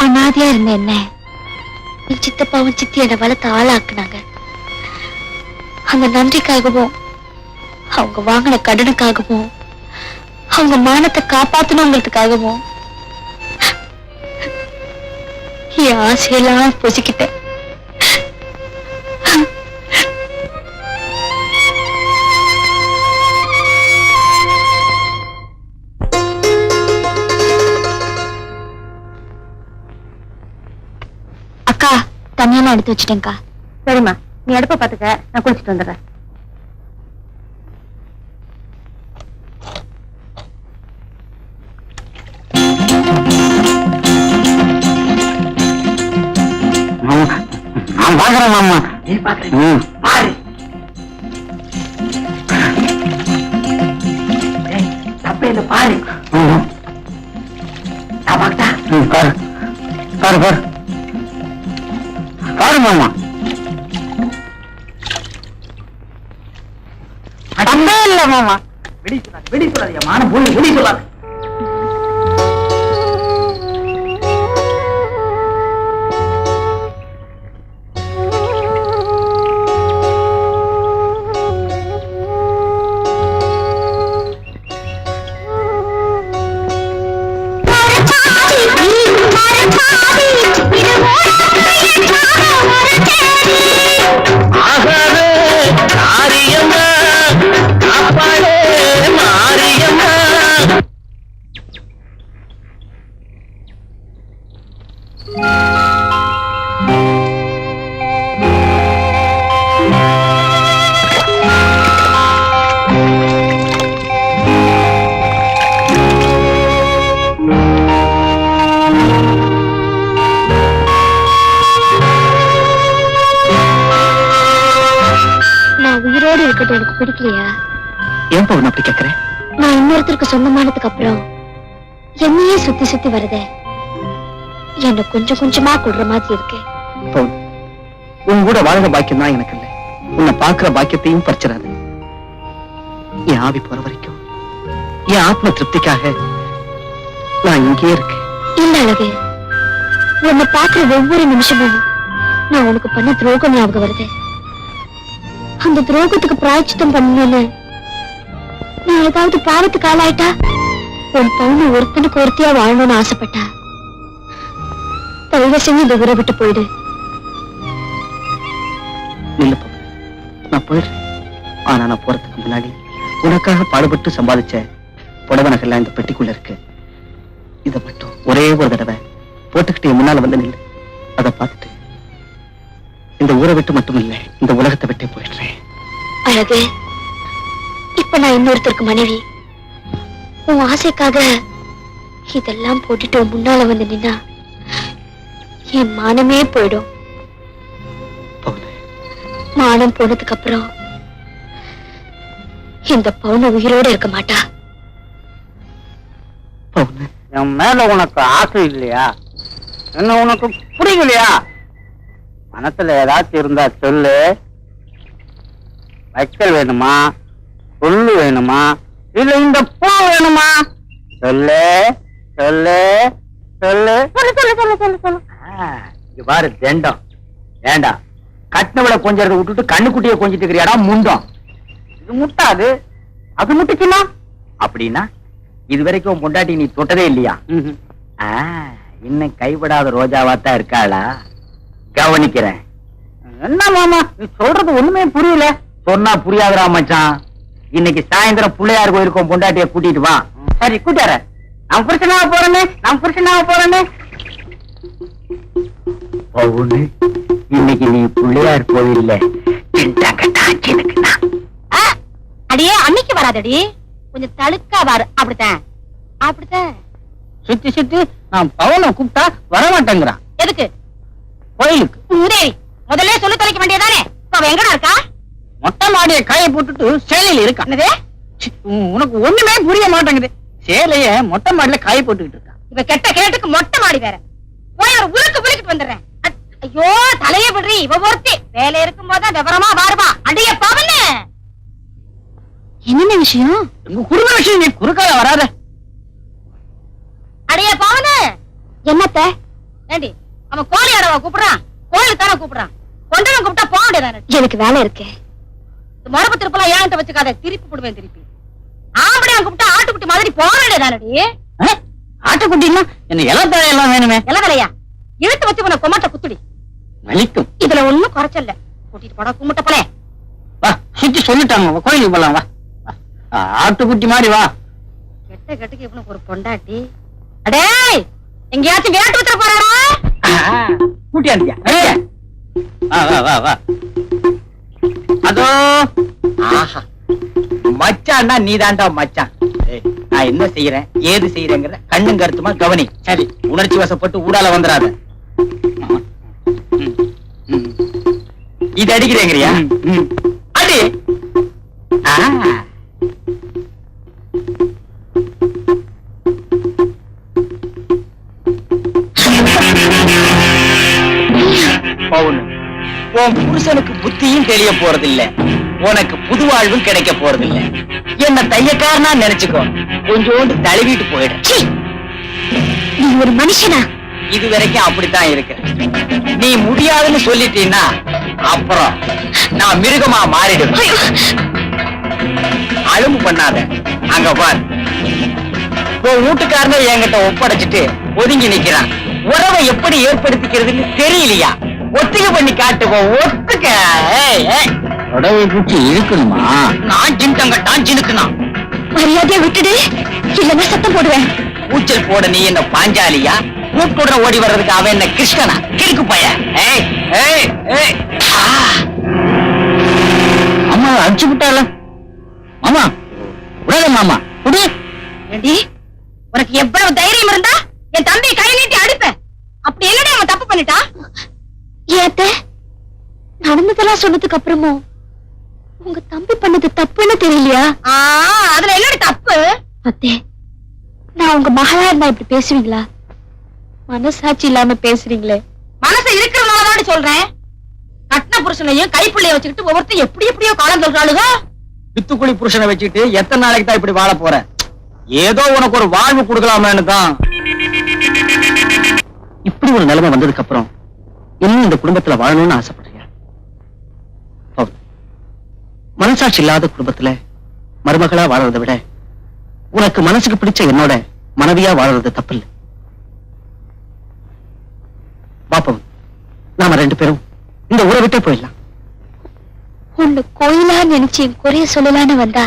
S5: அனாதையா இருந்த என்ன என் சித்தப்பாவும் சித்தி என்னை வளர்த்து ஆளாக்குனாங்க. அந்த நன்றிக்காகவும் அவங்க வாங்கின கடனுக்காகவும் அவங்க மானத்தை காப்பாத்தணுங்கிறதுக்காகவும் என் ஆசையெல்லாம் பொசிக்கிட்டேன். அக்கா, தண்ணியெல்லாம் எடுத்து வச்சுட்டேன்க்கா.
S2: சரிம்மா, நீ அடுப்ப பாத்துக்க, நான் குளிச்சுட்டு வந்துடுறேன்.
S1: நான் பாக்குறேன் மாமா. நீ பாக்குறேன் பாரு. தப்பே பாரு. நான் பாத்தா பாரு பாரு பாரு பாரு மாமா. தப்பே இல்ல மாமா. வெடி சொல்லாதியா மான போய் வெடி சொல்லாது.
S5: உயிரோடு இருக்கிறது எனக்கு பிடிக்கலையா?
S1: ஏன் பவுன் அப்படி கேக்குறேன்?
S5: நான் இன்னொருத்தருக்கு சொந்தமானதுக்கு அப்புறம் என்னையே சுத்தி சுத்தி வருதே, என்ன கொஞ்சம் கொஞ்சமா கொடுற மாதிரி இருக்கு.
S1: பவுன், உன் கூட வாழ்ற பாக்கியம் தான் எனக்கு இல்லை. உன்னை பாக்குற பாக்கியத்தையும் பறிச்சிடாது. என் ஆவி போற வரைக்கும் என் ஆத்ம திருப்திக்காக நான் இங்கேயே இருக்கேன்.
S5: இல்ல அழகு, உன்னை பாக்குற ஒவ்வொரு நிமிஷமும் நான் உனக்கு பண்ண துரோகம் ஞாபகம் வருது. அந்த துரோகத்துக்கு பிராயச்சித்தம் பண்ணணும்னு நான் ஏதாவது பாவத்துக்கு ஆளாயிட்டா உன் பவுன ஒருத்தனுக்கு ஒருத்தியா வாழணும்னு ஆசைப்பட்டா தயவு செஞ்சு இந்த ஊரை விட்டு போயிடு.
S1: இல்ல பவுன், நான் போயிடுறேன். ஆனா நான் போறதுக்கு முன்னாடி உனக்காக பாடுபட்டு சம்பாதிச்ச புடவை நகைலாம் இந்த பெட்டிக்குள்ள இருக்கு. இதை மட்டும் ஒரே ஒரு தடவை போட்டுக்கிட்டு என் முன்னால வந்து நில்லு. அதை பார்த்துட்டு இந்த ஊரை விட்டு மட்டும் இல்ல, இந்த உலகத்தை விட்டே போயிடுறேன்.
S5: அழகு, இப்ப நான் இன்னொருத்தருக்கு மனைவி. உன் ஆசைக்காக இதெல்லாம் போட்டுட்டு முன்னால வந்து நின்னா என் மானமே போயிடும். மானம் போனதுக்கு அப்புறம் இந்த பவுன உயிரோட இருக்க மாட்டா.
S1: என் மேல உனக்கு ஆசை இல்லையா? என்ன உனக்கு புரியலையா? மனசுல ஏதாச்சும் இருந்தா சொல்லு. வைக்கல் வேணுமா, புல்லு வேணுமா, இல்ல இந்த பூ வேணுமா? சொல்லு சொல்லு சொல்லு சொல்லு.
S3: இங்க பாரு தெண்டம் வேண்டாம். கட்டினவளை கொஞ்சம் விட்டுட்டு கண்ணுக்குட்டியை கொஞ்சிட்டு இருக்கிறியாடா முண்டம்.
S1: இது முட்டாது, அது முட்டுச்சுன்னா
S3: அப்படின்னா இது வரைக்கும் பொண்டாட்டி நீ தொட்டதே இல்லையா? இன்னும் கைவிடாத ரோஜாவாத்தான் இருக்காளா? கவனிக்கிறேன்.
S1: என்ன மாமா நீ சொல்றது ஒண்ணுமே புரியல.
S3: சொன்னா புரியாதுடா மச்சான். இன்னைக்கு சாயந்தரம் பிள்ளையார் கோயிலுக்கும் பொண்டாட்டிய கூட்டிட்டு வா.
S1: சரி கூட்டார. நான் புருஷனாக போறேன்னு, நான் புருஷனாக போறேன்னு.
S3: பவுனு, இன்னைக்கு நீ பிள்ளையார் கோயில்ல
S2: அடியே அன்னைக்கு வராதடி, கொஞ்சம் தழுக்கா வாரு. அப்படித்தான் அப்படித்தான்.
S1: சுத்தி சுத்தி நான் பவனை கூப்பிட்டா வரமாட்டேங்கிறான்.
S2: எதுக்கு?
S1: கோயிலுக்கு.
S2: உதவி முதல்ல சொல்லி தொலைக்க வேண்டியதானே. இப்ப அவ எங்கடா இருக்கா?
S1: மொட்டை மாடிய காய போட்டுட்டு சேலையில இருக்கா.
S2: என்னது?
S1: உனக்கு ஒண்ணுமே புரிய மாட்டேங்குது. சேலைய மொட்டை மாடியில காய போட்டுக்கிட்டு இருக்கா.
S2: இவ கெட்ட கேட்டுக்கு மொட்டை மாடி வேற. போய் ஒரு உழுக்கு விழுக்கிட்டு வந்துடுறேன். ஐயோ தலைய விடுறி. இவ ஒருத்தி வேலை இருக்கும் போதுதான் விவரமா பாருவா. அடிய பவனு, என்ன விஷயம்?
S1: உங்க குடும்ப விஷயம் நீ குறுக்கால வராத.
S2: அடைய பவனு.
S5: என்னத்த?
S2: ஏண்டி அவன் கோழி அடவா கூப்பிடுறான்? கோயிலுக்கு தானே கூப்பிடுறான். கொண்டவன் கூப்பிட்டா போக வேண்டியதானே.
S5: எனக்கு வேலை இருக்கு.
S2: மரபு திருப்பலாம் ஏன்ட்ட வச்சுக்காத, திருப்பி போடுவேன் திருப்பி. ஆம்படியா கூப்பிட்டா ஆட்டுக்குட்டி மாதிரி போக வேண்டியதானடி.
S1: ஆட்டுக்குட்டின்னா என்ன இலத்தழையெல்லாம் வேணுமே.
S2: இலவலையா இழுத்து வச்சு உன கொமட்ட குத்துடி.
S1: வலிக்கும்.
S2: இதுல ஒண்ணும் குறைச்சல்ல. கூட்டிட்டு போட கும்பிட்ட போல.
S1: வா சுத்தி சொல்லிட்டாங்க, கோயிலுக்கு போலாம். வா ஆட்டுக்குட்டி மாதிரி வா.
S2: கெட்ட கெட்டுக்கு இவனுக்கு ஒரு பொண்டாட்டி. அடே எங்கேயாச்சும் வேட்டு வச்சுட போறாரா?
S3: கூட்டியாண்டியா?
S1: வா வா வா வா. அதோ
S3: மச்சான்னா நீதாண்டா மச்சான். நான் என்ன செய்யறேன் ஏது செய்யறேங்கிற கண்ணும் கருத்துமா கவனி.
S1: சரி.
S3: உணர்ச்சி வசப்பட்டு ஊடால வந்துடாத. இது அடிக்கிறேங்கிறியா? அடி. பவுன், உன் புருஷனுக்கு புத்தியும் தெரிய போறதில்லை, உனக்கு புது வாழ்வும் கிடைக்க போறதில்லை. என்ன தையக்காரனா நினைச்சுக்கோ, கொஞ்சோண்டு தழுவிட்டு போயிடு.
S5: நீ ஒரு மனுஷனா?
S3: இது வரைக்கும் அப்படித்தான் இருக்கு. நீ முடியாதுன்னு சொல்லிட்டீன்னா அப்புறம் நான் மிருகமா மாறிடுவேன். அழும்பு பண்ணாத. அங்க பார், உன் வீட்டுக்காரனை என்கிட்ட ஒப்படைச்சிட்டு ஒதுங்கி நிக்கிறான். உறவை எப்படி ஏற்படுத்திக்கிறதுன்னு தெரியலையா? ஒத்திகை பண்ணி காட்டுவோம். ஒத்துக்க.
S1: உடவை பூச்சி இருக்கணுமா?
S3: நான் ஜின்கங்கட்டான் ஜினுக்குனா.
S5: மரியாதையை விட்டுடு, இல்லைன்னா சத்தம் போடுவேன்.
S3: கூச்சல் போட நீ என்ன பாஞ்சாலியா? கூட்டுடன் ஓடி வர்றதுக்கு அவன் என்ன கிருஷ்ணனா? கிறுக்கு பையன்.
S1: அம்மா அடிச்சு விட்டால. மாமா விடாத மாமா. குடி.
S2: ஏண்டி உனக்கு எவ்வளவு தைரியம் இருந்தா என் தம்பியை கை நீட்டி அடிப்பேன். அப்படி என்னடி அவன் தப்பு பண்ணிட்டா?
S5: ஏத்த நடந்ததெல்லாம் சொன்னதுக்கு அப்புறமும் உங்க தம்பி பண்ணது தப்புன்னு தெரியலையா?
S2: அதுல என்னடி தப்பு?
S5: அத்தே, நான் உங்க மகளா இருந்தா இப்படி பேசுவீங்களா? மனசாட்சி இல்லாம பேசுறீங்களே.
S2: மனசு இருக்கிறதுனாலதான் சொல்றேன். கட்டின புருஷனையும் கைப்பிள்ளைய வச்சுக்கிட்டு ஒவ்வொருத்தரும் எப்படி எப்படியோ காலம் சொல்றாளுங்க.
S3: வித்துக்குழி புருஷனை வச்சுட்டு எத்தனை நாளைக்கு தான் இப்படி வாழ போற? ஏதோ உனக்கு ஒரு வாழ்வு கொடுக்கலாமேன்னு தான்.
S1: இப்படி ஒரு நிலைமை வந்ததுக்கு அப்புறம் இன்னும் இந்த குடும்பத்துல வாழணும்னு ஆசைப்படுறியா? மனசாட்சி இல்லாத குடும்பத்துல மருமகளா வாழறதை விட உனக்கு மனசுக்கு பிடிச்ச என்னோட மனைவியா வாழறது தப்பு இல்லை. பாப்போம், நாம ரெண்டு பேரும் இந்த ஊரை விட்டே போயிடலாம்.
S5: உன்னை கோயிலா நினைச்சு என் குறைய சொல்லலான்னு வந்தா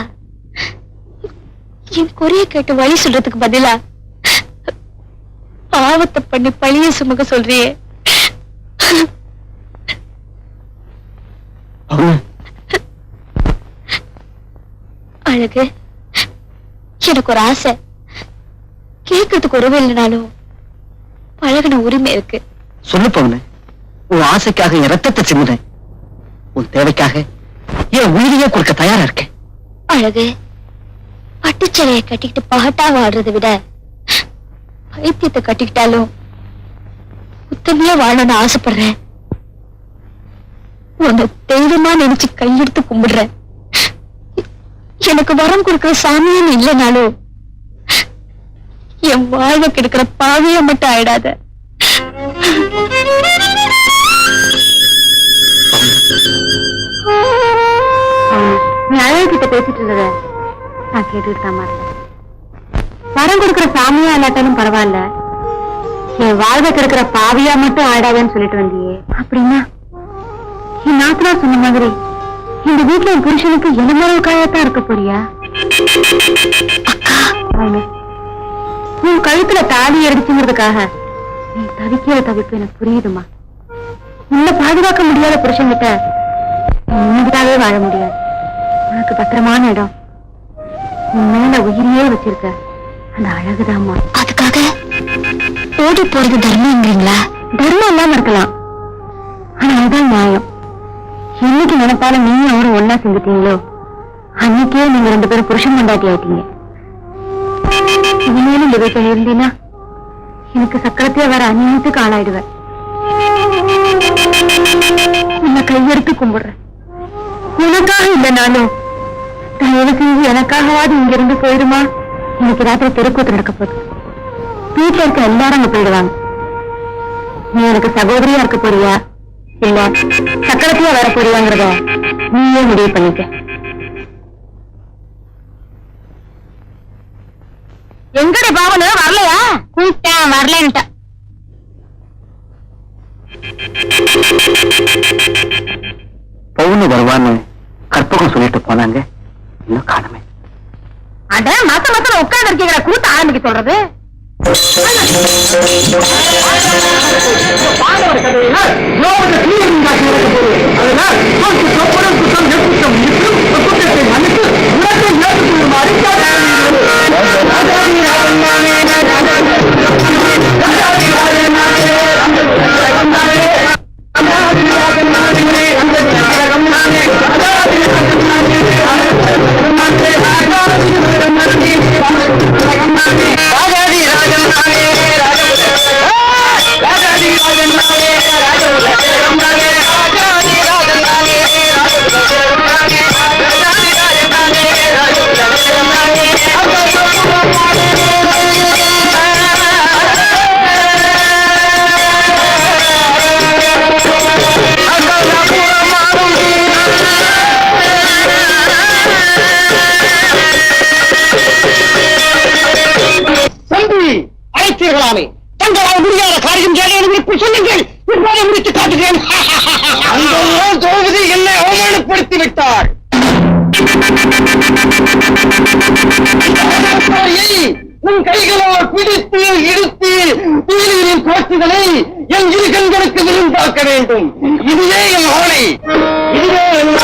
S5: என் குறைய கேட்டு வழி சொல்றதுக்கு பதிலா பாவத்தை பண்ணி பழிய சுமக்க சொல்றியே. அழகு, எனக்கு ஒரு ஆசை. கேட்கறதுக்கு உறவு இல்லைனாலும் பழகின உரிமை இருக்கு.
S1: சொல்லு பவுனு, உன் ஆசைக்காக என் ரத்தத்தை சிந்துறேன். உன் தேவைக்காக என் உயிரையே கொடுக்க தயாரா இருக்கேன்.
S5: அழகு, பட்டுச்சலையை கட்டிக்கிட்டு பகட்டா வாடுறதை விட பைத்தியத்தை கட்டிக்கிட்டாலும் உத்தமையா வாழணும்னு ஆசைப்படுறேன். உன்னை தெய்வமா நினைச்சு கையெடுத்து கும்பிடுறேன். எனக்கு வரம் கொடுக்கிற சாமியும் இல்லைனாலும் என் வாழ்வை கெடுக்கிற பாவியா மட்டும் ஆயிடாத. நீ அழகிட்ட பேசிட்டு இருந்தத நான் கேட்டுட்டு தான் மாட்டேன். வரம் கொடுக்கிற சாமியா இல்லாட்டாலும் பரவாயில்ல, என் வாழ்வை கெடுக்கிற பாவியா மட்டும் ஆயிடாதன்னு சொல்லிட்டு வந்தியே. அப்படின்னா என் நாத்தனா சொன்ன மாதிரி இந்த வீட்டுல என் புருஷனுக்கு எலுமரவுக்காயத்தான் இருக்க போறியா? அக்கா, உன் கழுத்துல தாலி எடுச்சுங்கிறதுக்காக நீ தவிக்கிற தவிப்பு எனக்கு புரியுதுமா. உன்னை பாதுகாக்க முடியாத புருஷன்கிட்ட நிம்மதியாவே வாழ முடியாது. உனக்கு பத்திரமான இடம், உன் மேல உயிரியே வச்சிருக்க அந்த அழகுதாம்மா. அதுக்காக ஓடி போறது தர்மங்கிறீங்களா? தர்மம் இல்லாம இருக்கலாம், ஆனா அதுதான் நியாயம். என்னைக்கு நினைப்பாலும் நீங்க அவரும் ஒன்னா செஞ்சுட்டீங்களோ அன்னைக்கே நீங்க 2 பேரும் புருஷன் கொண்டாட்டி ஆயிட்டீங்க. இனிமேலும் இந்த வீட்டில் இருந்தீங்கன்னா எனக்கு சக்கரத்தையே வர அநியாயத்துக்கு ஆளாயிடுவேன். உன்னை கையெடுத்து கும்பிடுறேன். உனக்காக இல்லைனாலும் தயவு செஞ்சு எனக்காகவாது இங்க இருந்து போயிடுமா. இன்னைக்கு ராத்திரி தெருக்கூத்து நடக்க போகுது. வீட்டுல இருக்க எல்லாரும் அங்க போயிடுவாங்க. நீ எனக்கு சகோதரியா இருக்க போறியா இல்ல சக்கரத்தையா வர போறியாங்கிறத நீயே முடிவு பண்ணிக்க. எங்கட பாவனு வரலையா? கூப்பிட்டேன், வரலன்ட்ட.
S1: பவுனு வருவான்னு கற்பகம் சொல்லிட்டு போனாங்க, இன்னும் காணுமே.
S2: அட மத்த மத்த உட்கார்ந்து இருக்கீங்க, கூட்ட ஆரம்பிக்க சொல்றது.
S1: அழைத்தீர்களாமே, தங்களால் முடியாத காரியம் செய்ய சொல்லுங்கள், இப்போது முடித்து காட்டுகிறேன். திரௌபதி என்னை அவமானப்படுத்தி விட்டார். உன் கைகளால் பிடித்து இழுத்து உயிரின் கோச்சுகளை என் இரு கண்களுக்கு விரும்பாக்க வேண்டும். இதுவே என் ஆணை, இதுவே என்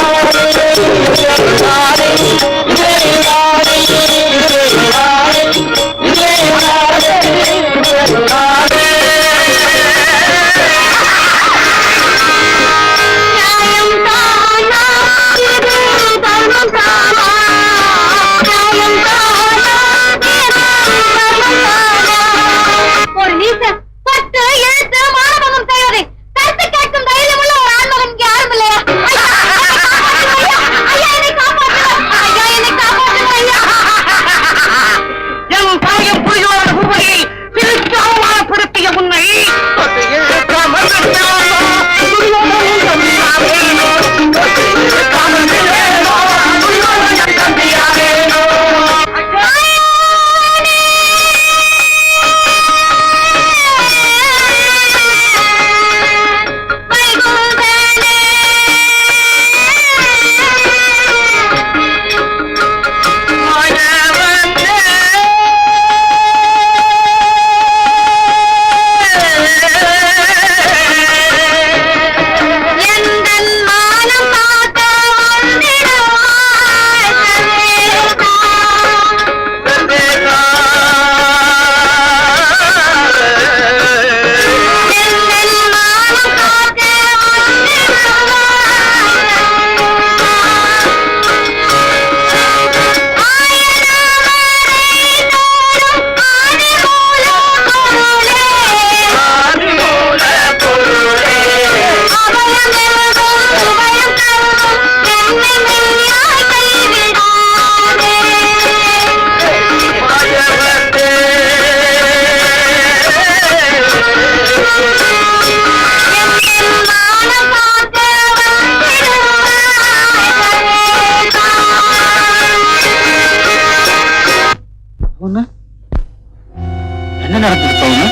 S1: நடந்தது பவுனு?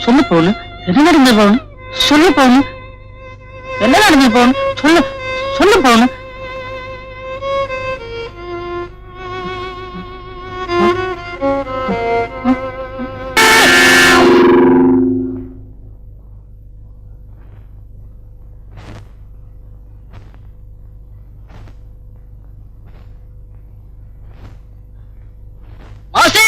S1: சொல்லு பவுனு, என்ன நடந்தது பவுனு? சொல்லு பவுனு, என்ன நடந்தது பவுனு? சொல்லு சொல்லு பவுனு. மாசி!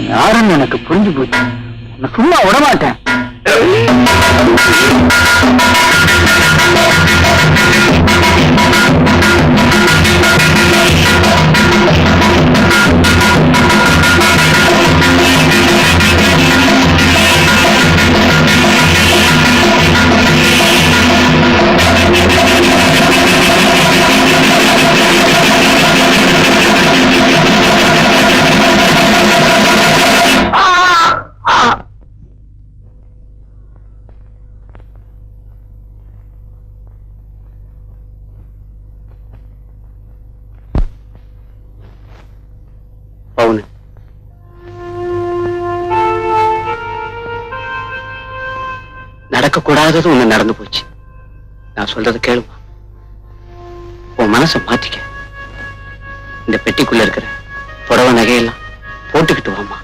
S1: யாருன்னு எனக்கு புரிஞ்சு போச்சு. நான் சும்மா விடமாட்டேன். பவுனு, நடக்கக்கூடாதது ஒண்ணு நடந்து போச்சு. நான் சொல்றது கேளுமா. உன் மனசை மாத்திக்க. இந்த பெட்டிக்குள்ள இருக்கிற புடவை நகையெல்லாம் போட்டுக்கிட்டு வாமா.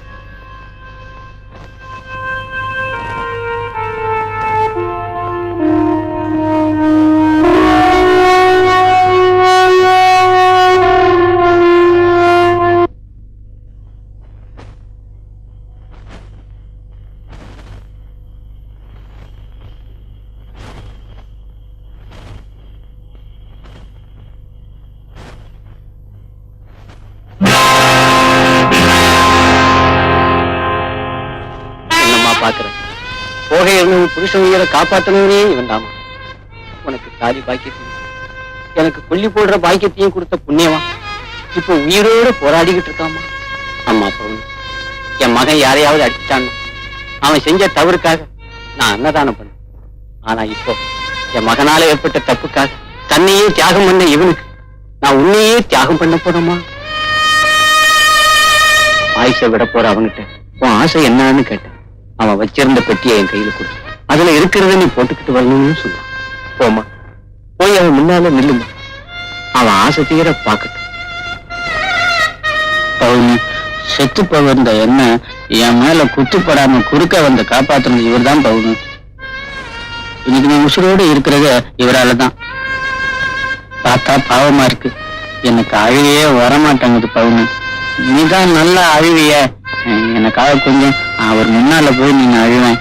S1: பாக்குறேன். போக இருந்தவங்க புருஷன் உயிரை காப்பாற்றணும்னே இவன் தாமா. உனக்கு தாலி பாக்கியத்தையும் எனக்கு கொல்லி போடுற பாக்கியத்தையும் கொடுத்த புண்ணியமா இப்ப உயிரோடு போராடிக்கிட்டு இருக்காமா. அம்மா பவுன், என் மகன் யாரையாவது அடிச்சான்னு அவன் செஞ்ச தவறுக்காக நான் அன்னதானம் பண்ணேன். ஆனா இப்போ என் மகனால ஏற்பட்ட தப்புக்காக தன்னையே தியாகம் பண்ண இவனுக்கு நான் உன்னையே தியாகம் பண்ண போறோமா. ஆயுசை விட போற அவன்கிட்ட உன் ஆசை என்னன்னு கேட்டேன். அவன் வச்சிருந்த பெட்டியை என் கையில கொடு. அதுல இருக்கிறத நீ போட்டுக்கிட்டு வரணும்னு சொன்னான். போமா, போய் அவன் முன்னால நில்லுமா. அவன் ஆசை தீர பாக்கட்டும். பவுனு, செத்து போகிற எண்ணெய் என் மேல குத்துப்படாம குறுக்க வந்து காப்பாத்துறது இவர் தான் பவுனு. இன்னைக்கு நீ உசுரோடு இருக்கிறது இவராலதான். பார்த்தா பாவமா இருக்கு. எனக்கு அழுவியே வரமாட்டேங்குது பவுனு. நீதான் நல்லா அழுவிய. எனக்காக கொஞ்சம் அவர் முன்னால போய் நீங்க அழுவேன்.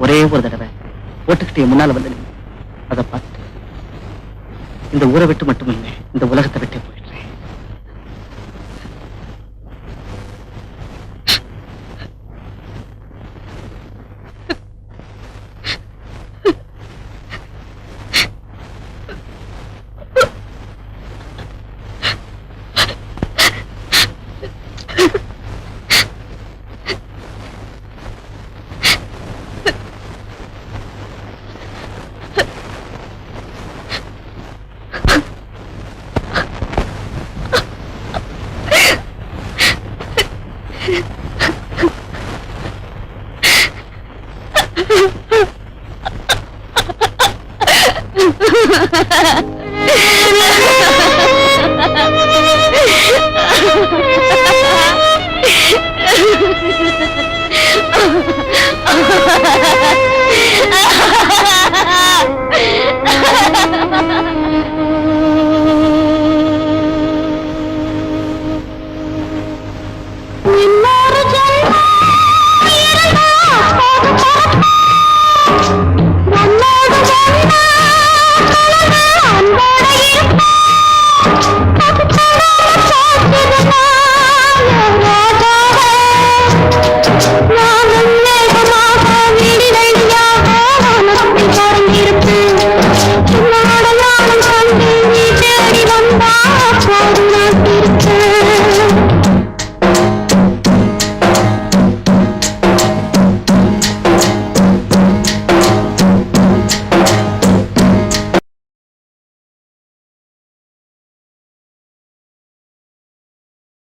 S1: ஒரே ஒரு தடவை போட்டுக்கிட்டே முன்னால வந்து அதை பார்த்து இந்த ஊரை விட்டு மட்டும் இல்லை, இந்த உலகத்தை விட்டே போயிட்டு